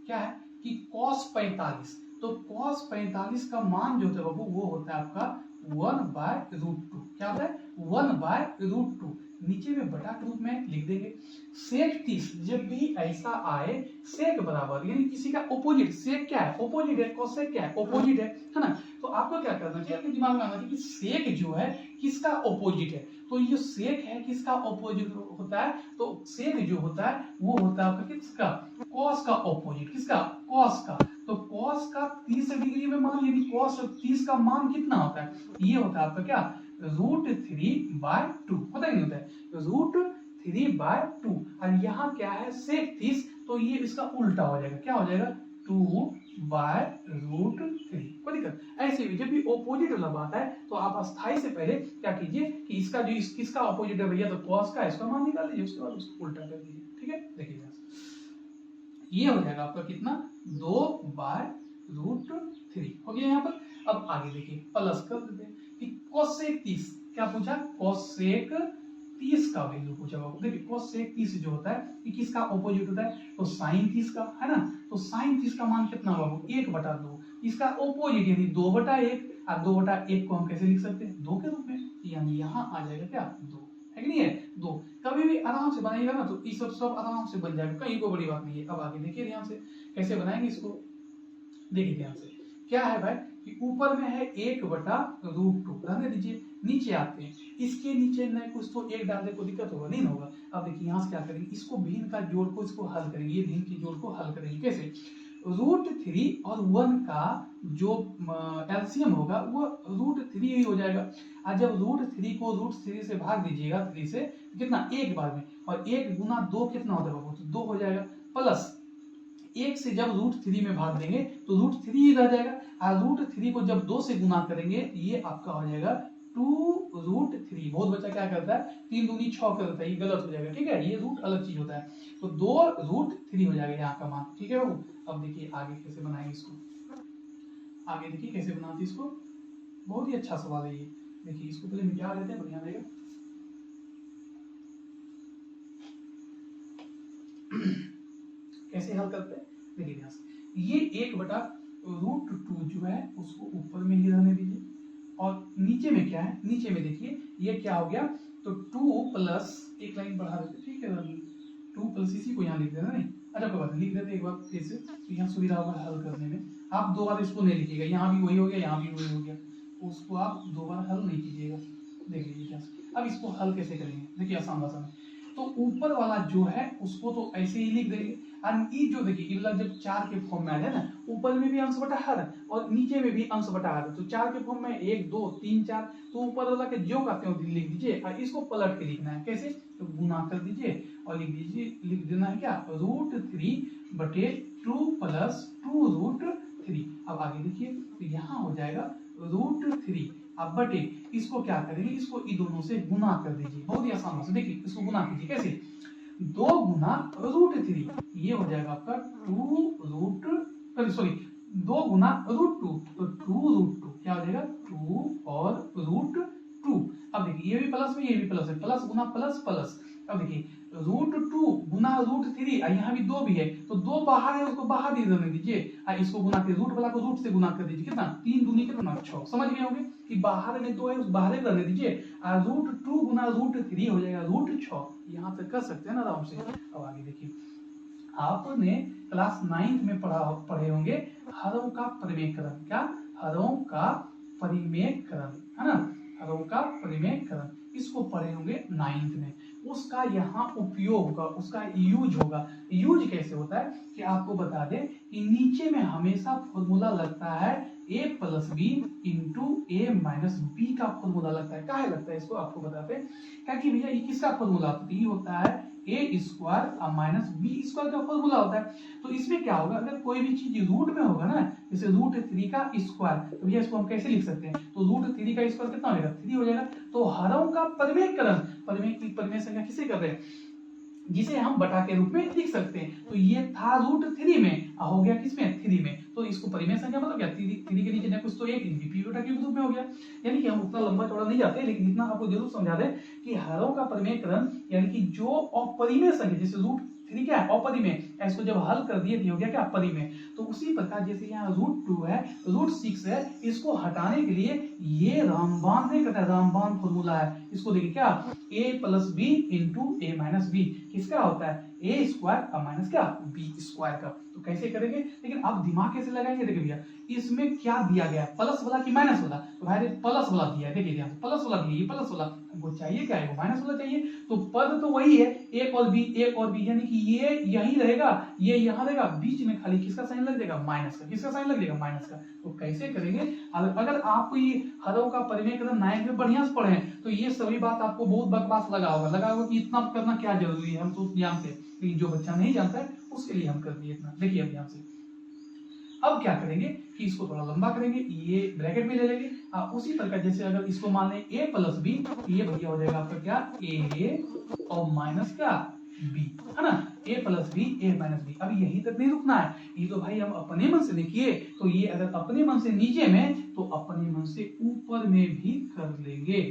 क्या है कि cos 45, तो cos 45 का मान जो होता है बाबू वो होता है आपका 1/√2। क्या होता है 1/√2, नीचे में बटा के रूप में लिख देंगे। सेक 30 जब भी ऐसा आए सेक बराबर यानी किसी का ओपोजिट, सेक क्या है ओपोजिट है, कोसेक क्या है ओपोजिट है ना। तो आपको क्या करना चाहिए, अपने दिमाग में आना चाहिए कि सेक जो है किसका ओपोजिट है। तो ये सेक है किसका ओपोजिट होता है, तो सेक जो होता है वो होता है आपका किसका कॉस का ओपोजिट, किसका कॉस का। तो कॉस का 30 डिग्री में मान, यानी कॉस 30 का मान कितना होता है, ये होता है आपका क्या √3/2 होता है नहीं होता है √3/2। और यहाँ क्या है सेक 30, तो ये इसका उल्टा हो जाएगा, क्या हो जाएगा 2/√3। कोई दिक्कत। ऐसे भी जब भी ओपोजिट वाला बात है तो आप अस्थाई से पहले क्या कीजिए कि इसका जो किसका ओपोजिट है भैया, तो कॉस का, इसका मान निकाल लीजिए, उसके बाद उसको उल्टा कर दीजिए। ठीक है, देखिए ये हो जाएगा आपका कितना 2/√3 हो गया यहाँ पर। अब आगे देखिए प्लस कर देते हैं कि कोसेक 30, क्या पूछा कोसेक 30 का वैल्यू पूछा बाबू। देखिए कोसेक 30 जो होता है ये किसका ऑपोजिट होता है, तो साइन 30 का है ना। तो साइन 30 का मान कितना बाबू 1/2, इसका ऑपोजिट यानी 2/1, और 2/1 को हम कैसे लिख सकते हैं 2 के रूप में, यानी यहाँ आ जाएगा क्या 2 है कि नहीं है 2। कभी भी आराम से बनाइएगा ना तो ये सब आराम से बन जाएगा, कहीं कोई बड़ी बात नहीं है। अब आगे देखिए ध्यान से कैसे बनाएंगे इसको, देखिए ध्यान से क्या है भाई कि ऊपर में है 1/√2, रहने दीजिए। नीचे आते हैं, इसके नीचे न कुछ तो एक डाल दे, कोई दिक्कत होगा नहीं होगा। अब देखिए यहाँ से क्या करेंगे, इसको भिन्न का जोड़ को इसको हल करेंगे, ये भिन्न के जोड़ को हल करेंगे कैसे, √3 और 1 का जो एलसीएम होगा वो √3 ही हो जाएगा। और जब √3 को √3 से भाग दीजिएगा 3 से कितना एक बार में, और 1 गुना 2 कितना होता है बाबू, तो 2 हो जाएगा। प्लस 1 से जब √3 में भाग देंगे तो √3 ही रह जाएगा, और √3 को जब 2 से गुना करेंगे ये आपका हो जाएगा 2√3। बहुत बच्चा क्या करता है 3 दूनी 6 करता है, ये गलत हो जाएगा। ठीक है, ये रूट अलग चीज होता है, तो 2√3 हो जाएगा यहाँ का मान। ठीक है बाबू, अब देखिए आगे कैसे बनाएंगे इसको, आगे देखिए कैसे बनाते इसको, बहुत ही अच्छा सवाल है ये। देखिए इसको पहले मिटा देते हैं, बढ़िया रहेगा। कैसे हल करते हैं देखिए ध्यान से, ये 1/√2 जो है उसको ऊपर में ही रहने दीजिए, और नीचे में क्या है, नीचे में देखिए ये क्या हो गया, तो 2 प्लस एक लाइन बढ़ा देते, ठीक है 2 प्लस इसी को यहाँ लिख देना, नहीं अच्छा कोई बात नहीं, लिख देते एक बार फिर से, तो यहाँ सुविधा होगा हल करने में। आप 2 बार इसको नहीं लिखिएगा, यहाँ भी वही हो गया यहाँ भी वही हो गया, उसको आप 2 बार हल नहीं कीजिएगा। देख लीजिए अब इसको हल कैसे करेंगे, देखिए आसान भाषा में, तो ऊपर वाला जो है उसको तो ऐसे ही लिख देंगे, और ये जो देखिए ये जब 4 के फॉर्म में आ जाए ना, ऊपर में भी अंश बटा हर और नीचे में भी अंश बटा हर, तो 4 के फॉर्म में 1 2 3 4, तो ऊपर वाला के जो कहते हैं लिख दीजिए, और इसको पलट के लिखना है कैसे, तो गुना कर दीजिए और लिख दीजिए, लिख देना है क्या √3/2 प्लस 2√3। अब आगे देखिए तो यहाँ हो जाएगा √3, अब बटे इसको क्या करेंगे, इसको इन दोनों से गुना कर दीजिए, बहुत ही आसान से। देखिए इसको गुना कीजिए कैसे, 2 गुना √3, ये हो जाएगा आपका 2 गुना √2, तो 2√2 क्या हो जाएगा 2 और √2। अब देखिए ये भी प्लस में ये भी प्लस है, प्लस गुना प्लस प्लस। अब देखिए √2 गुना √3, यहाँ भी 2 भी है, तो 2 बाहर है उसको बाहर ही रहने दीजिए, इसको गुना कर रूट वाला को रूट से गुना कर दीजिए, कितना 3 दूनी कितना 6, समझ गए होंगे कि बाहर में 2 है उस बाहर ही रहने दीजिए, √2 गुना √3 हो जाएगा √6। यहाँ तक कर सकते हैं ना आराम से। अब आगे देखिए आपने क्लास 9th में पढ़े होंगे हरों का परिमेयकरण, क्या हरों का परिमेयकरण है ना, हरों का परिमेयकरण, इसको पढ़े होंगे 9th में। उसका यहाँ उपयोग होगा, उसका यूज होगा। यूज कैसे होता है कि आपको बता दें कि नीचे में हमेशा फॉर्मूला लगता है a plus B into A minus B का फॉर्मूला लगता है। काहे लगता है इसको आपको बताते हैं, क्या कि भैया ये किसका फॉर्मूला होता है A square minus B square का फॉर्मूला होता है। तो इसमें क्या होगा, अगर कोई भी चीज रूट में होगा ना, जैसे √3 का स्क्वायर, तो भैया इसको हम कैसे लिख सकते हैं, तो √3 का स्क्वायर कितना हो जाएगा 3 हो जाएगा। तो हरों का परिमेयकरण, परिमेय संख्या किसे कर रहे हैं, जिसे हम बटा के रूप में लिख सकते हैं। तो ये था √3 में, हो गया किसमें 3 में, तो इसको परिमेय संख्या मतलब क्या 3 के नीचे ना कुछ तो एक पी बटा क्यूब रूप में हो गया। यानी कि हम उतना लंबा चौड़ा नहीं जाते, लेकिन इतना आपको जरूर समझा दें कि कि हरों का परिमेयकरण यानी कि जो अपरिमेय संख्या जैसे रूट 3 क्या है अपरिमेय, इसको जब हल कर दिए तो हो गया क्या परिमेय। तो उसी प्रकार जैसे यहाँ रूट 2 है रूट 6 है, इसको हटाने के लिए ये रामबाण नहीं करता, रामबाण फॉर्मूला है, इसको देखिए क्या a plus B into A minus B किसका होता है ए स्क्वायर माइनस क्या बी स्क्वायर का। तो कैसे करेंगे, लेकिन आप दिमाग कैसे लगाएंगे, देखिए भैया इसमें क्या दिया गया है प्लस वाला कि माइनस वाला, तो भाई प्लस वाला दिया है, देखिए यहाँ प्लस वाला दिया, ये प्लस वाला वो चाहिए क्या है वो माइनस वाला चाहिए, तो पद तो वही है ए और बी यानी कि ये यही रहेगा ये यहाँ रहेगा, बीच में खाली किसका साइन लग जाएगा माइनस का, किसका साइन लग जाएगा माइनस का। तो कैसे करेंगे, अगर आपको ये हरों का परिमेयकरण नायक में बढ़िया से पढ़े तो ये सभी बात आपको बहुत बकवास लगा होगा कि इतना करना क्या जरूरी है, हम तो जानते हैं, लेकिन जो बच्चा नहीं जानता है उसके लिए हम कर दिए इतना। देखिए अब यहाँ से अब क्या करेंगे कि इसको थोड़ा लंबा करेंगे, ये ब्रैकेट में ले लेंगे, उसी प्रकार जैसे अगर इसको मान लें a प्लस बी, ये भैया हो जाएगा आपका क्या a और माइनस क्या b, है ना, a plus B A minus B. अब यही तक नहीं रुकना है, ये तो भाई हम अपने मन से लिखिए, तो ये अगर अपने मन से नीचे में तो अपने मन से ऊपर में भी कर लेंगे,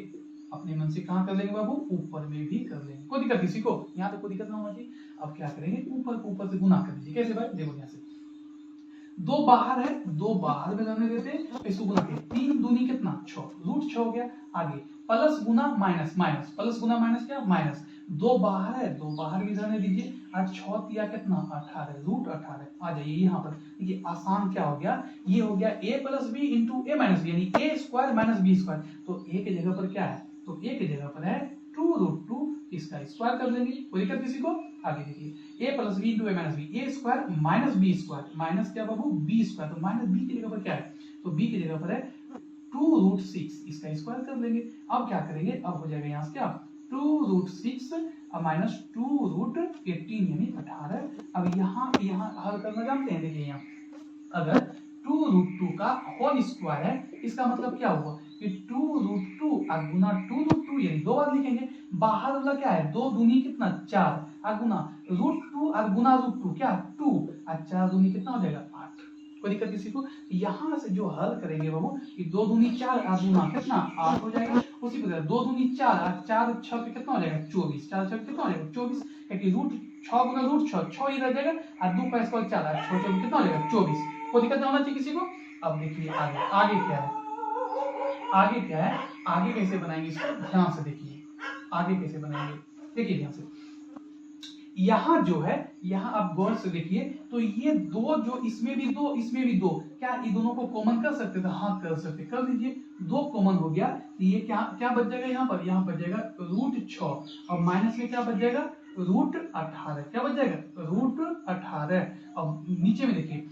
अपने मन से कहाँ कर लेंगे बाबू ऊपर में भी कर लेंगे, कोई दिक्कत किसी को, यहाँ तक कोई दिक्कत ना होना चाहिए। अब क्या करेंगे ऊपर से गुना कर दीजिए, कैसे भाई देखो यहाँ से दो बाहर है, दो बाहर में रहने देते हैं, इसको गुना के 3 दूनी कितना 6 रूट 6 हो गया। आगे प्लस गुना माइनस, माइनस प्लस गुना माइनस क्या माइनस, दो बाहर है दो बाहर भी रहने दीजिए, और 6 दिया कितना 18 रूट 18। आ जाइए यहाँ पर देखिए आसान क्या हो गया, ये हो गया a plus B into A minus B यानी a square minus B square, तो a की जगह पर क्या है, तो a की जगह पर है 2 रूट 2, इसका स्क्वायर कर लेंगे, कोई दिक्कत किसी को। आगे देखिए a plus B into A minus B, A square minus B square, minus क्या बाबू बी स्क्वायर, तो माइनस बी की जगह पर क्या है, तो बी की जगह पर है 2 रूट 6, इसका स्क्वायर कर लेंगे। अब क्या करेंगे, अब हो जाएगा यहाँ से क्या 2 रूट 6 माइनस 2 रूट 18 यानी 18। अब यहाँ हल करना जानते हैं, देखिए यहाँ अगर 2 रूट 2 का होल स्क्वायर है, इसका मतलब क्या हुआ कि 2 रूट 2 और गुना 2 रूट 2 यानी दो बार लिखेंगे, बाहर वाला क्या है 2 दूनी कितना 4 और गुना रूट 2 और गुना रूट 2 क्या 2 और 4 दूनी कितना हो जाएगा 8। कोई दिक्कत किसी को, यहाँ से जो हल करेंगे बाबू कि 2 दूनी 4 और गुना कितना 8 हो जाएगा। उसी प्रकार 2 दूनी 4 और 4 6 पे कितना हो जाएगा 24, 4 6 कितना हो जाएगा 24, क्योंकि रूट 6 गुना रूट 6 6 ही रह जाएगा और 2 का स्क्वायर 4 और 6 6 कितना हो जाएगा 24। कोई दिक्कत ना होना चाहिए किसी को। अब देखिए आगे क्या है, आगे क्या है, आगे कैसे बनाएंगे इसको ध्यान से देखिए, आगे कैसे बनाएंगे देखिए ध्यान से, यहाँ जो है यहाँ आप गौर से देखिए, तो ये दो जो इसमें भी दो इसमें भी दो, क्या ये दोनों को कॉमन कर सकते थे, हाँ कर सकते, कर दीजिए, दो कॉमन हो गया, तो ये क्या क्या बच जाएगा यहाँ बच जाएगा रूट 6 और माइनस में क्या बच जाएगा रूट 18, क्या बच जाएगा रूट 18। अब नीचे में देखिए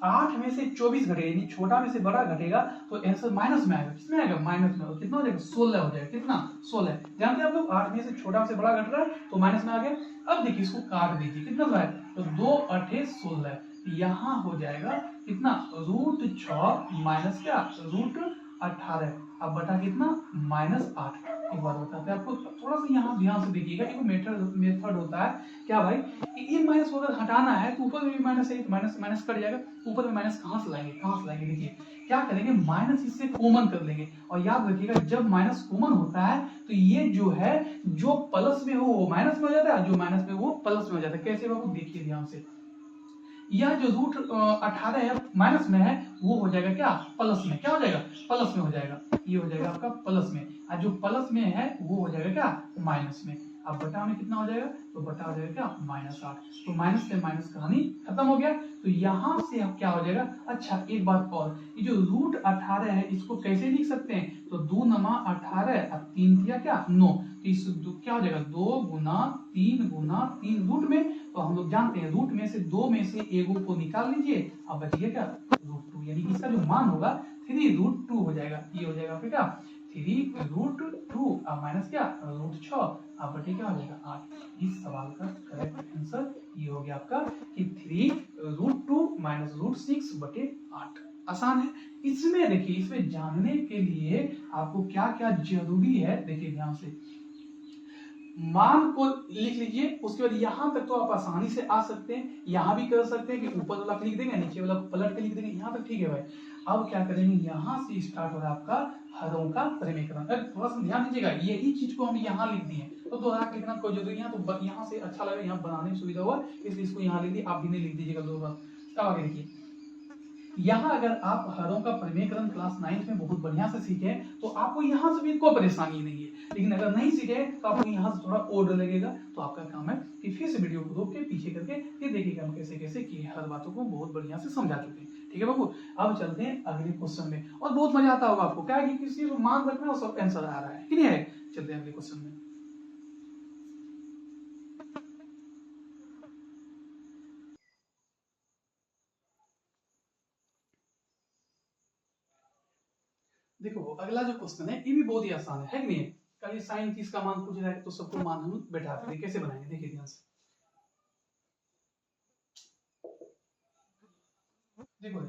8 में से 24 घटेगा यानी छोटा में से बड़ा घटेगा तो आंसर माइनस में आएगा, किसमें आएगा माइनस में, कितना हो जाएगा 16 हो जाएगा, कितना 16। जानते हैं आप लोग 8 में से छोटा से बड़ा घट रहा है तो माइनस में आ गया। अब देखिए इसको काट दीजिए, कितना है तो 2 8 16, यहाँ हो जाएगा कितना रूट 6 माइनस क्या रूट 18, अब बटा कितना -8। एक बार बताते हैं आपको, थोड़ा सा यहाँ ध्यान से देखिएगा, एक मेथड होता है क्या भाई कि ये माइनस को अगर हटाना है तो ऊपर में भी माइनस है तो माइनस माइनस कट जाएगा, ऊपर में माइनस कहाँ से लाएंगे देखिए क्या करेंगे माइनस इससे कॉमन कर लेंगे, और याद रखिएगा जब माइनस कॉमन होता है तो ये जो है जो प्लस में हो वो माइनस में हो जाता है, जो माइनस में वो प्लस में हो जाता है। कैसे बाबू देखिए ध्यान से, यह जो रूट 18 है माइनस में है वो हो जाएगा क्या प्लस में, क्या हो जाएगा प्लस में हो जाएगा, ये हो जाएगा आपका प्लस में, और जो प्लस में है वो हो जाएगा क्या माइनस में। अब बटा में कितना हो जाएगा तो बटा हो जाएगा क्या -8, तो माइनस से माइनस कहानी खत्म हो गया। तो यहाँ से अब क्या हो जाएगा, अच्छा एक बात और, ये जो रूट 18 है इसको कैसे लिख सकते हैं, तो 2 नमा 18 अब 3 दिया क्या 9, तो इस क्या हो जाएगा 2 गुना 3 रूट में, तो हम लोग जानते हैं रूट में से 2 में से एगो को निकाल लीजिए, अब बचिए क्या रूट 2, यानी कि इसका जो मान होगा 3 रूट 2 हो जाएगा, ये हो जाएगा आपका क्या 3 रूट 2 माइनस क्या रूट 6, अब बटे क्या हो जाएगा 8। इस सवाल का करेक्ट आंसर ये हो गया आपका कि 3 रूट 2 माइनस रूट 6 बटे 8। आसान है। इसमें देखिए इसमें जानने के लिए आपको क्या क्या जरूरी है, देखिए ध्यान से मान को लिख लीजिए, उसके बाद यहां तक तो आप आसानी से आ सकते हैं, यहां भी कर सकते हैं कि ऊपर वाला लिख देंगे नीचे वाला पलट के लिख देंगे, यहां तक ठीक है भाई। अब क्या करेंगे, यहां से स्टार्ट हो रहा है आपका हरों का परिमेकरण। थोड़ा सा ध्यान दीजिएगा, यही चीज को हम यहाँ लिख दिए, तो दोहरा के लिखना कोई जरूरी नहीं है, तो यहाँ से अच्छा लगा, यहाँ बनाने में सुविधा हुआ, इसलिए इसको यहाँ लिख दिए, आप भी नहीं लिख दीजिएगा दो बार। अब आगे देखिए, यहाँ अगर आप हरों का परिमेकरण क्लास 9th में बहुत बढ़िया से सीखे तो आपको यहाँ से भी कोई परेशानी नहीं है, लेकिन अगर नहीं सीखे तो आपको यहाँ से थोड़ा ऑर्डर लगेगा, तो आपका काम है कि फिर से वीडियो को रोक के पीछे करके फिर देखिएगा हम कैसे कैसे किए, हर बातों को बहुत बढ़िया से समझा चुके हैं। ठीक है बाबू, अब चलते हैं अगले क्वेश्चन में, और बहुत मजा आता होगा आपको, क्या है कि किसी मान रखना और सब आंसर आ रहा है कि नहीं है। चलते हैं अगले क्वेश्चन में। देखो अगला जो क्वेश्चन है ये भी बहुत ही आसान है कि नहीं है। कल साइन 30 का मान पूछ रहा है, तो सबको मान हम बैठाते हैं, कैसे बनाएंगे देखिए ध्यान से। देखो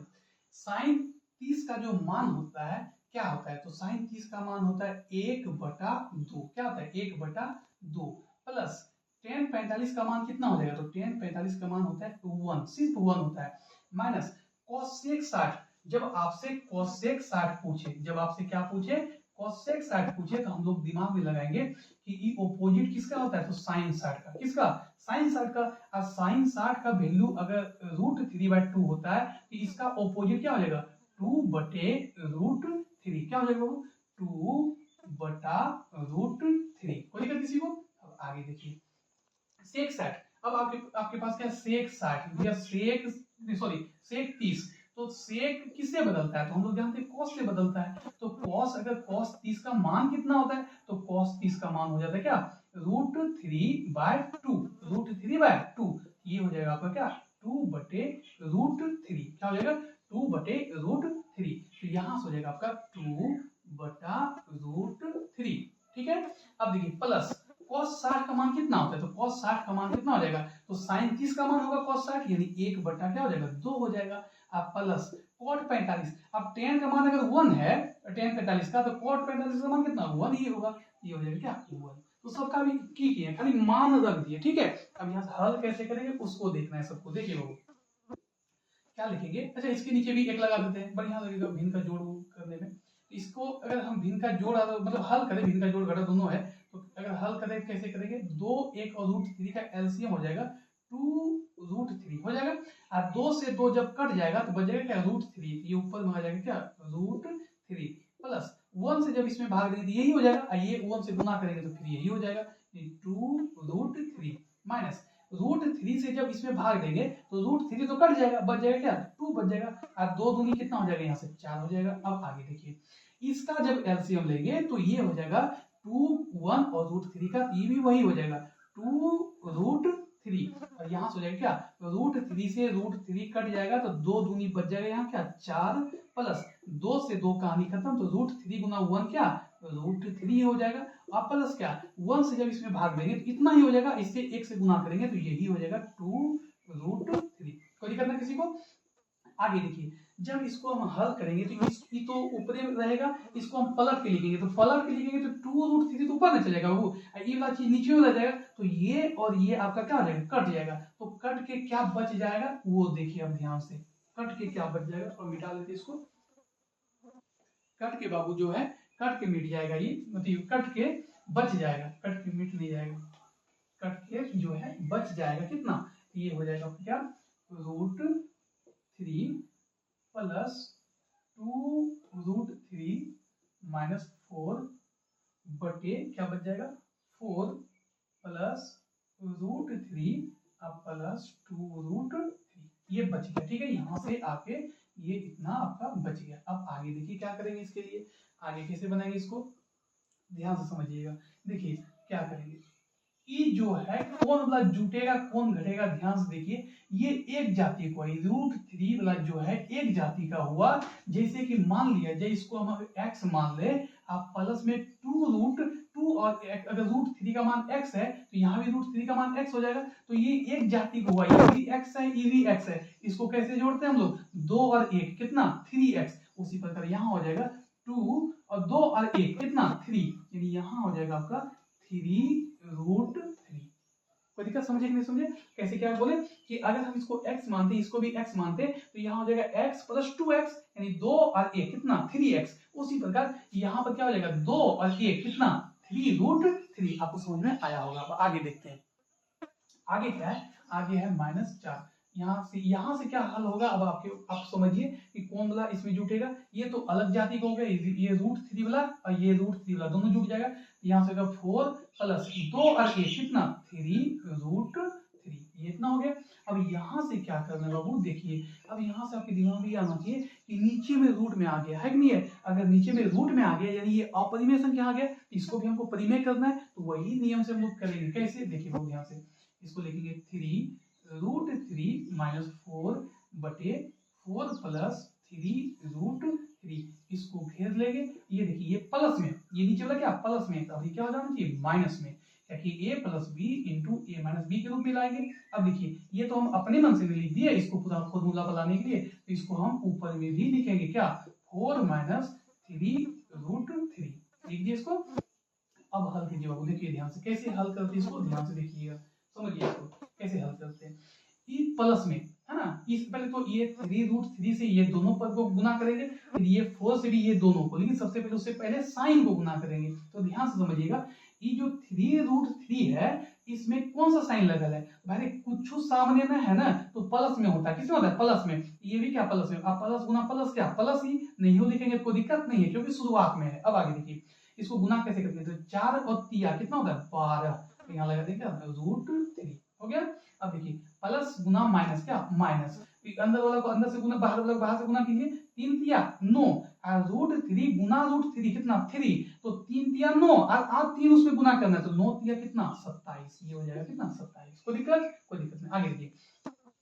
साइन 30 का जो मान होता है क्या होता है, तो साइन 30 का मान होता है 1/2, क्या होता है 1/2 प्लस tan 45 का मान कितना हो जाएगा, तो tan 45 का मान होता है 1, सिर्फ 1 होता है, माइनस cosec 60, जब आपसे cosec 60 पूछे, जब आपसे क्या पूछे cosec 60 पूछे, तो हम लोग दिमाग में लगाएंगे कि ये ऑपोजिट किसका होता है, तो sin 60 का, किसका sin 60 का। और sin 60 का वैल्यू अगर √3/2 होता है तो इसका ऑपोजिट क्या हो जाएगा 2/√3, क्या हो जाएगा वो 2/√3। कोई दिक्कत किसी को। अब आगे देखिए sec 60, अब आपके पास क्या sec 60 भैया, sec 30, तो sec किससे बदलता है, तो हम लोग जानते हैं cos से बदलता है, तो cos अगर cos 30 का मान कितना होता है, तो cos 30 का मान हो जाता है क्या √3/2, √3/2, ये हो जाएगा आपका क्या 2/√3, क्या हो जाएगा 2/√3, तो यहां से हो जाएगा आपका 2/√3। ठीक है, अब देखिए प्लस cos 60 का मान कितना होता है, तो cos 60 का मान कितना हो जाएगा, तो sin 30 का मान होगा cos 60, यानी 1 क्या हो जाएगा 2 हो जाएगा। अब प्लस cot 45, अब tan का मान अगर 1 है, tan 45 का, तो cot 45 का मान कितना 1 ही होगा, ये हो जाएगा क्या 1। तो सबका भी की है, खाली मान रख दिए। ठीक है, अब यहाँ से हल कैसे करेंगे उसको देखना है सबको। देखिए वो क्या लिखेंगे, अच्छा इसके नीचे भी एक लगा देते हैं, बढ़िया लगेगा भिन्न का जोड़ करने में। इसको अगर हम भिन्न का जोड़ मतलब हल करें, भिन्न का जोड़ घटा दोनों है, तो अगर हल करें कैसे करेंगे, 2 1 और √3 का एलसीएम हो जाएगा 2√3 हो जाएगा, और 2 से 2 जब कट जाएगा तो बच जाएगा क्या √3, ये ऊपर में आ जाएगा क्या √3 प्लस 1 से जब इसमें भाग देंगे तो यही हो जाएगा, और ये 1 से गुना करेंगे तो फिर यही हो जाएगा 2√3 माइनस √3 से जब इसमें भाग देंगे तो √3 तो कट जाएगा, बच जाएगा क्या 2 बच जाएगा, और 2 दूनी कितना हो जाएगा यहाँ से 4 हो जाएगा। अब आगे देखिए इसका जब एलसीएम लेंगे तो ये हो जाएगा 2 1 और √3 का ये भी वही हो जाएगा 2√3, और यहाँ से हो जाएगा क्या √3 से √3 कट जाएगा तो 2 दूनी बच जाएगा यहाँ क्या 4 प्लस 2 से 2 कहानी खत्म, तो √3 गुना 1 क्या √3 हो जाएगा, और प्लस क्या 1 से जब इसमें भाग देंगे तो इतना ही हो जाएगा, इससे 1 से गुना करेंगे तो यही हो जाएगा 2√3। कोई दिक्कत ना किसी को। आगे देखिए जब इसको हम हल करेंगे तो इसकी तो ऊपर रहेगा, इसको हम पलट के लिखेंगे, तो पलट के लिखेंगे तो 2√3 तो ऊपर में चलेगा वो, ये वाला चीज नीचे में रह जाएगा, तो ये और ये आपका क्या हो जाएगा कट जाएगा, तो कट के क्या बच जाएगा वो देखिए अब ध्यान से, कट के क्या बच जाएगा, और मिटा लेते इसको, कट के बाबू जो है कट के मिट जाएगा, ये मतलब कट के बच जाएगा, कट के मिट नहीं जाएगा, कट के जो है बच जाएगा कितना, ये हो जाएगा क्या √3 प्लस 2√3 माइनस 4 बटे क्या बच जाएगा 4 प्लस √3 अब प्लस 2√3, ये बच गया। ठीक है, यहाँ से आके ये इतना आपका बच गया। अब आगे देखिए क्या करेंगे, इसके लिए आगे कैसे बनाएंगे इसको ध्यान से समझिएगा। देखिए क्या करेंगे, ई जो है कौन वाला जुटेगा कौन घटेगा, ध्यान से देखिए, ये एक जाति को है, √3 वाला जो है एक जाति का हुआ, जैसे कि मान लिया जाए इसको हम x मान ले, आप प्लस में 2√2 और अगर √3 का मान x है तो यहाँ भी √3 का मान x हो जाएगा, तो ये एक जाति को हुआ, ये भी x है ये भी x है, इसको कैसे जोड़ते हैं हम लोग 2 और 1 कितना 3x, उसी प्रकार यहाँ हो जाएगा 2 और 2 और 1 कितना 3, यानी यहाँ हो जाएगा आपका 3√3। कोई दिक्कत समझे कि नहीं समझे? कैसे क्या बोले कि अगर हम इसको x मानते इसको भी x मानते तो यहाँ हो जाएगा x प्लस 2x यानी 2 और 1 कितना 3x। उसी प्रकार यहाँ पर क्या हो जाएगा 2 और 1 कितना 3√3। आपको समझ में आया होगा। अब आगे देखते हैं आगे क्या है। आगे है -4। यहाँ से क्या हल होगा। अब आप समझिए कि कौन वाला इसमें जुटेगा। ये तो अलग जाति का हो गया, ये √3 वाला और ये √3 वाला दोनों जुट जाएगा। यहाँ से 4 प्लस 2 और 1 कितना 3√3 ये इतना हो गया। अब यहाँ से क्या करना है बाबू देखिए। अब यहाँ से आपके दिमाग में ये आना चाहिए कि नीचे में रूट में आ गया है कि नहीं है। अगर नीचे में रूट में आ गया यानी ये अपरिमेय संख्या आ गया, इसको भी हमको परिमेय करना है। तो वही नियम से हम लोग करेंगे। कैसे देखिए बाबू, यहाँ से इसको लिखेंगे 3√3 माइनस 4 बटे 4 प्लस 3√3। इसको घेर लेंगे। ये देखिए ये प्लस में, ये नीचे वाला क्या प्लस में, अब ये क्या हो जाना चाहिए माइनस में, ताकि a plus B into A minus B के रूप में लाएंगे। अब देखिए ये तो हम अपने मन से लिख दिए, इसको पूरा फॉर्मूला बनाने के लिए। तो इसको हम ऊपर में भी लिखेंगे क्या 4 माइनस 3√3 लिख दिए इसको। अब हल कीजिए बाबू, देखिए ध्यान से कैसे हल करते हैं इसको, ध्यान से देखिएगा समझिए इसको कैसे हल करते हैं। ये प्लस में है ना, इस पहले तो ये 3√3 से ये दोनों पद को गुना करेंगे, फिर ये 4 से भी ये दोनों को, लेकिन सबसे पहले उससे पहले साइन को गुना करेंगे। तो ध्यान से समझिएगा ये जो 3√3 है इसमें कौन सा साइन लगल है भाई, कुछ सामने में है ना तो प्लस में होता है। किसमें होता है प्लस में। ये भी क्या प्लस में, अब प्लस गुना प्लस क्या प्लस ही नहीं हो लिखेंगे कोई दिक्कत नहीं है क्योंकि शुरुआत में है। अब आगे देखिए इसको गुना कैसे करते हैं। तो 4 और 3 कितना होता है 12। तो यहाँ लगा देंगे √3 हो गया। अब देखिए प्लस गुना माइनस क्या माइनस, अंदर वाला को अंदर से गुना बाहर वाला को बाहर से गुना कीजिए। 3 तिया 9 और √3 गुना √3 कितना 3। तो 3 तिया 9 और आप 3 उसमें गुना करना है तो 9 तिया कितना 27। ये हो जाएगा कितना 27। कोई दिक्कत नहीं। आगे देखिए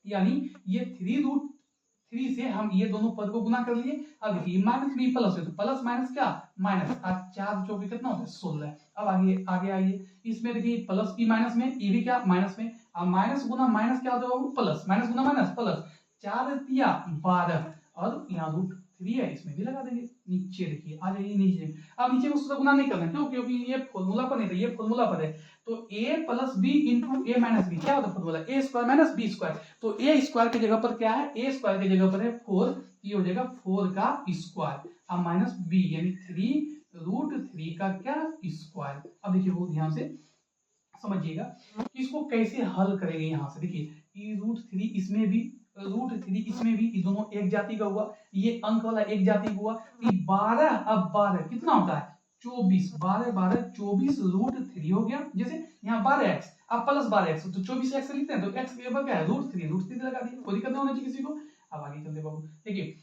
यानी ये 3√3 से हम ये दोनों पद को गुना कर लिए। अब देखिए माइनस भी प्लस है तो प्लस माइनस क्या माइनस, और 4 चौके कितना होता है 16। अब आगे आगे आइए इसमें देखिए प्लस की माइनस में, ये भी क्या माइनस में, और माइनस गुना माइनस क्या होता है प्लस, माइनस गुना माइनस प्लस। 4 तिया 12 और यहाँ √3 है इसमें भी लगा देंगे। नीचे देखिए आ जाइए नीचे। अब नीचे में उसका गुना नहीं करना क्यों, क्योंकि ये फॉर्मूला पर नहीं था, ये फॉर्मूला पर है। तो a plus B into A minus B क्या होता है formula a square minus B square. तो a स्क्वायर की जगह पर क्या है, a स्क्वायर की जगह पर है 4, ये हो जाएगा 4 का स्क्वायर और माइनस b यानी 3√3 का क्या स्क्वायर। अब देखिए वो ध्यान से समझिएगा इसको कैसे हल करेंगे। यहाँ से देखिए √3 इसमें भी √3 इसमें भी, ये दोनों एक जाति का हुआ, ये अंक वाला एक जाति का हुआ। ये 12 अब 12 कितना होता है 24, 12 12 24 √3 हो गया। जैसे यहाँ 12x अब प्लस 12x तो 24x लिखते हैं तो x के ऊपर क्या है √3 लगा दिए, कोई दिक्कत नहीं होना चाहिए किसी को। अब आगे चलते बाबू देखिए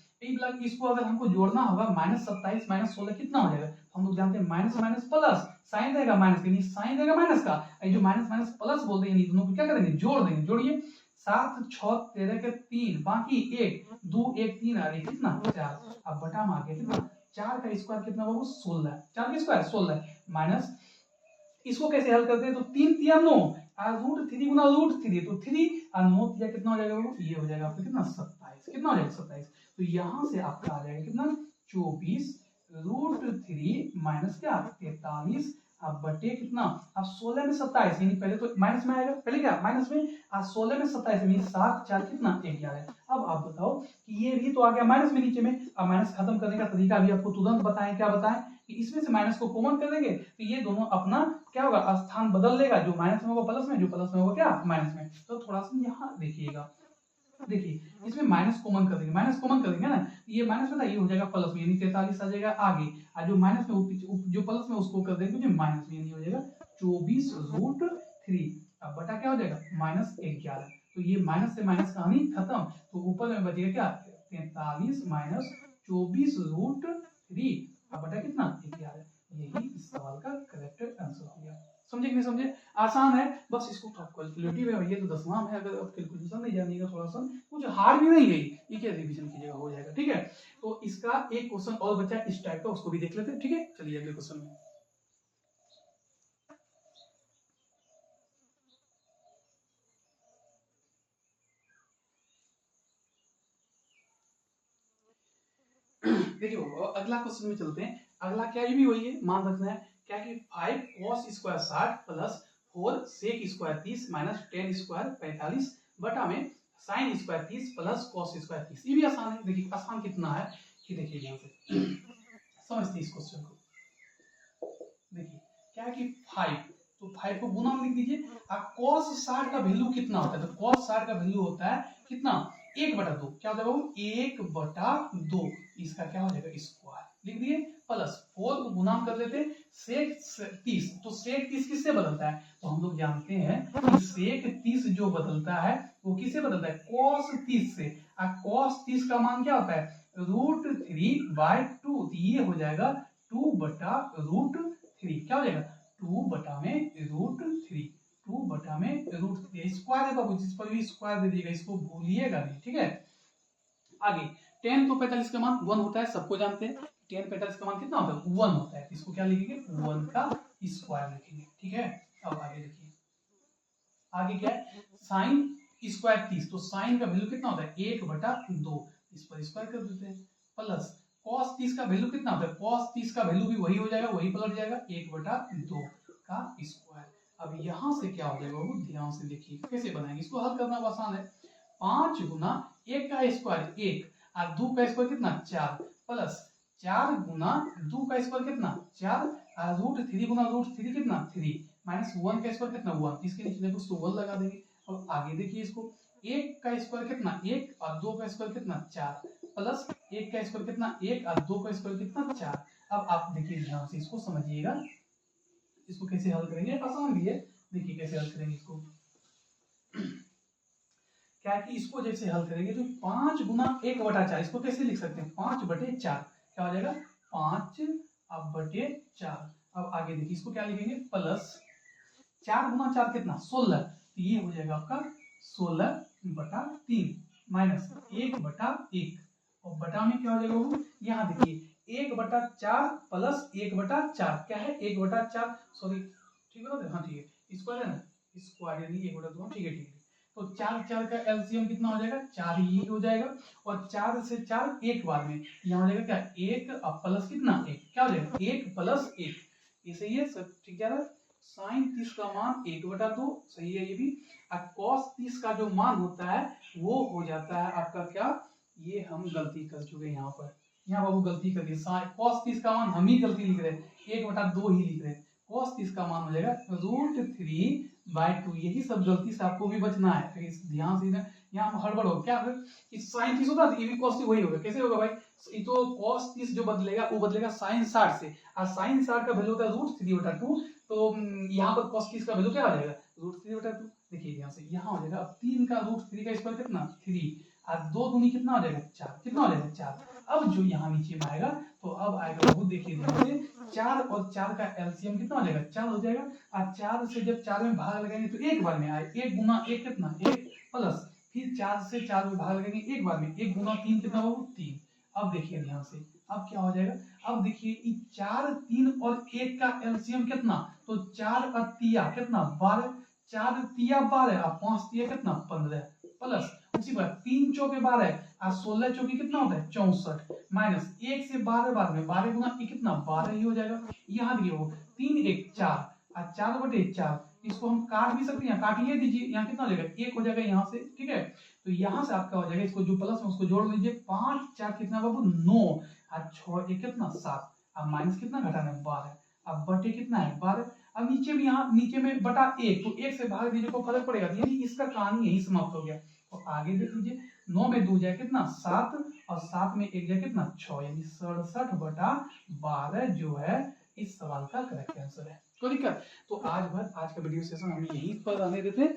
इसको अगर हमको जोड़ना होगा -27 -16 कितना हो जाएगा। हम लोग जानते हैं माइनस माइनस प्लस साइन रहेगा माइनस का, साइन रहेगा माइनस का, जो माइनस माइनस प्लस बोलते हैं दोनों को क्या करेंगे जोड़ देंगे। जोड़िए 7 6 13 के 3 बाकी 1 2 1 3 आ रही कितना 4। अब बटा में आ गया कितना 4 का स्क्वायर कितना बाबू 16, 4 का स्क्वायर 16 माइनस इसको कैसे हल करते हैं। तो 3 तिया 9 और √3 गुना √3 तो 3 और 9 तिया कितना हो जाएगा बाबू, ये हो जाएगा आपका कितना 27। कितना हो जाएगा 27। तो यहाँ से आपका आ जाएगा कितना 24 √3 माइनस क्या 43 अब बटे कितना अब 16 में 27 यानी पहले तो माइनस में आएगा, पहले क्या माइनस में और 16 में 27 यानी 7 4 कितना 11। अब आप बताओ कि ये भी तो आ गया माइनस में नीचे में। अब माइनस खत्म करने का तरीका भी आपको तुरंत बताएं, क्या बताएं कि इसमें से माइनस को कॉमन कर देंगे तो ये दोनों अपना क्या होगा स्थान बदल लेगा, जो माइनस में होगा प्लस में, जो प्लस में होगा क्या माइनस में। तो थोड़ा सा यहाँ देखिएगा, देखिए इसमें माइनस कॉमन कर देंगे, माइनस कॉमन कर देंगे ना ये माइनस में था ये हो जाएगा प्लस में यानी 43 आ जाएगा आगे, और जो माइनस में जो प्लस में उसको कर देंगे जो माइनस में यानी हो जाएगा 24√3 अब बटा क्या हो जाएगा -11। तो ये माइनस से माइनस कहानी खत्म। तो ऊपर में बचेगा क्या 43 माइनस 24√3 अब बटा कितना 11। यही इस सवाल का करेक्ट आंसर हो गया। समझे कि नहीं समझे, आसान है बस इसको कैलकुलेटिव है, ये तो 10वां है। अगर आप कैलकुलेशन नहीं जानिएगा थोड़ा सा कुछ हार्ड भी नहीं गई, ये क्या रिवीजन कीजिएगा हो जाएगा ठीक है। तो इसका एक क्वेश्चन और बचा इस टाइप का, उसको भी देख लेते हैं ठीक है। चलिए अगले क्वेश्चन में देखिए अगला क्वेश्चन में चलते हैं। अगला क्या ये भी वही है, मान रखना है क्या कि 5 cos² 60 plus 4 sec square 30 minus ten square 45 बटा में sine square 30 plus cos square 30। ये भी आसान है। देखिए आसान कितना है कि देखिए यहाँ से समझते इस क्वेश्चन को। देखिए क्या है कि 5, तो 5 को गुना में लिख दीजिए। अब cos 60 का वैल्यू कितना होता है, तो cos 60 का वैल्यू होता है कितना 1/2। क्या हो जाएगा 1/2, इसका क्या हो जाएगा स्क्वायर लिख दिए, प्लस 4 को गुना कर लेते सेक 30, तो सेक 30 किससे बदलता है, तो हम लोग जानते हैं कि सेक 30 जो बदलता है वो किससे बदलता है cos 30 से। अब cos 30 का मान क्या होता है √3/2, ये हो जाएगा 2/√3। क्या हो जाएगा 2/√3, 2/√3 स्क्वायर है बाबू, जिस पर भी स्क्वायर दे दीजिएगा, इसको भूलिएगा नहीं, ठीक है। आगे tan तो 45 का मान 1 होता है, सबको जानते हैं। tan 45 का मान कितना होता है 1 होता है, इसको क्या लिखेंगे 1 का स्क्वायर लिखेंगे, ठीक है। अब आगे देखिए, आगे क्या है साइन स्क्वायर 30, तो साइन का वैल्यू कितना होता है 1/2, इस पर स्क्वायर कर देते हैं, प्लस cos 30 का वैल्यू कितना होता है, cos 30 का वैल्यू भी वही हो जाएगा, वही पलट जाएगा 1/2 का स्क्वायर। अब यहां से क्या हो जाएगा वो ध्यान से देखिए कैसे बनाएंगे, इसको हल करना आसान है। 5 गुना 1 का स्क्वायर 1 और 2 का स्क्वायर कितना 4, प्लस 4 गुना 2 का स्क्वायर कितना 4 और √3 गुना √3 कितना 3 माइनस 1 का स्क्वायर कितना 1, इसके नीचे देखो 1 लगा देंगे। अब आगे देखिए इसको 1 का स्क्वायर कितना 1 और 2 का स्क्वायर कितना 4, प्लस 1 का स्क्वायर कितना 1 और 2 का स्क्वायर कितना 4। अब आप देखिए ध्यान से इसको समझिएगा, इसको कैसे हल करेंगे, आसान भी है। देखिए कैसे हल करेंगे इसको, क्या है कि इसको जैसे हल करेंगे तो 5 गुना 1/4, इसको कैसे लिख सकते हैं 5/4, क्या हो जाएगा 5/4। अब आगे देखिए इसको क्या लिखेंगे प्लस 4 गुना 4 कितना 16, तो ये हो जाएगा आपका 16/3 माइनस 1/1, और बटा में क्या हो जाएगा वो यहाँ देखिए 1/4 प्लस 1/4 क्या है 1/4, सॉरी ठीक है ना, हाँ ठीक है स्क्वायर है ना, स्क्वायर यानी 1/2, ठीक है। तो 4 का एलसीएम कितना हो जाएगा 4 ही हो जाएगा, और 4 से 4 एक बार में यहाँ हो जाएगा क्या 1 और प्लस कितना 1, क्या हो जाएगा 1 + 1, ये सही है सब ठीक जा रहा है। साइन 30 का मान 1/2 सही है ये भी। और cos 30 का जो मान होता है वो हो जाता है आपका क्या, ये हम गलती कर चुके यहाँ पर, यहाँ बाबू गलती कर दी, cos 30 का मान हम ही गलती लिख रहे हैं 1/2 ही लिख रहे हैं, cos 30 का मान हो जाएगा √3/2, यही सब गलती से आपको भी बचना है, तो इस ध्यान से यहाँ हम हड़बड़ हो क्या इस साइन 30 होगा ये भी cos 30 वही होगा, कैसे होगा भाई, ये तो cos 30 जो बदलेगा वो बदलेगा साइन 60 से, और साइन 60 का वैल्यू होता है √3/2, तो यहाँ पर cos 30 का वैल्यू क्या आ जाएगा √3/2। देखिए यहाँ से यहाँ हो जाएगा, अब 3 का √3 का स्क्वायर कितना 3 और 2 दूनी कितना हो जाएगा 4, कितना हो जाएगा 4। अब जो यहाँ नीचे में आएगा तो अब आएगा वो देखिए ध्यान से 4 और 4 का एलसीएम कितना हो जाएगा 4 हो जाएगा, और 4 से जब 4 में भाग लगाएंगे तो एक बार में आए 1 गुना 1 कितना 1, प्लस फिर 4 से 4 में भाग लगाएंगे एक बार में 1 गुना 3 कितना होगा 3। अब देखिए ध्यान से अब क्या हो जाएगा, अब देखिए 4 3 और 1 का एलसीएम कितना, तो 4 और 3 कितना 12, 4 3 12 और 5 3 कितना 15, प्लस उसी बार 3 चौके 12 और 16 चौके कितना होता है 64, माइनस 1 से 12 बार में 12 गुना 1 कितना 12 ही हो जाएगा। यहाँ देखिए वो 3 1 4 और 4/4, इसको हम काट भी सकते हैं, काटिए दीजिए, यहाँ कितना हो जाएगा 1 हो जाएगा यहाँ से, ठीक है। तो यहाँ से आपका हो जाएगा, इसको जो प्लस है उसको जोड़ लीजिए, 5 4 कितना बाबू 9 और 6 1 कितना 7, अब माइनस कितना घटाना है 12, अब बटे कितना है 12, अब नीचे भी यहाँ नीचे में बटा 1, तो 1 से भाग दीजिए को फर्क पड़ेगा, यानी इसका कहानी यही समाप्त हो गया। तो आगे देख लीजिए 9 में 2 जाए कितना 7 और 7 में 1 जाए कितना 6, यानी 67/12 जो है इस सवाल का करेक्ट आंसर है। कोई दिक्कत, तो आज का वीडियो सेशन हम यहीं पर रहने देते।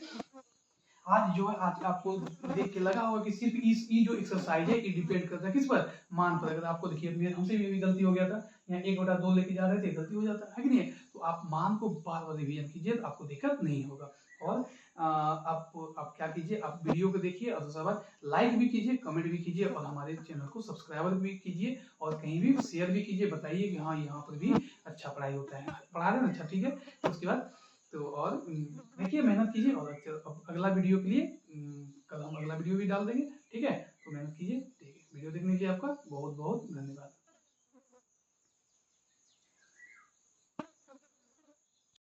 आज जो है आज आपको देख के लगा होगा कि सिर्फ इस जो एक्सरसाइज है ये डिपेंड करता है किस पर मान पर। अगर आपको देखिए हमसे भी गलती हो गया था, यहाँ 1/2 लेके जा रहे थे गलती हो जाता है कि नहीं, तो आप मान को बार बार रिवीजन कीजिए तो आपको दिक्कत नहीं होगा। और आप क्या कीजिए, आप वीडियो को देखिए और दूसरा बात लाइक भी कीजिए, कमेंट भी कीजिए, और हमारे चैनल को सब्सक्राइब भी कीजिए, और कहीं भी शेयर भी कीजिए, बताइए कि हाँ यहाँ पर भी अच्छा पढ़ाई होता है, पढ़ा रहे हैं अच्छा ठीक है। उसके बाद तो और देखिए मेहनत कीजिए, और अगला वीडियो के लिए कल हम अगला वीडियो भी डाल देंगे, ठीक है। तो मेहनत कीजिए, ठीक है। वीडियो देखने के लिए आपका बहुत बहुत धन्यवाद।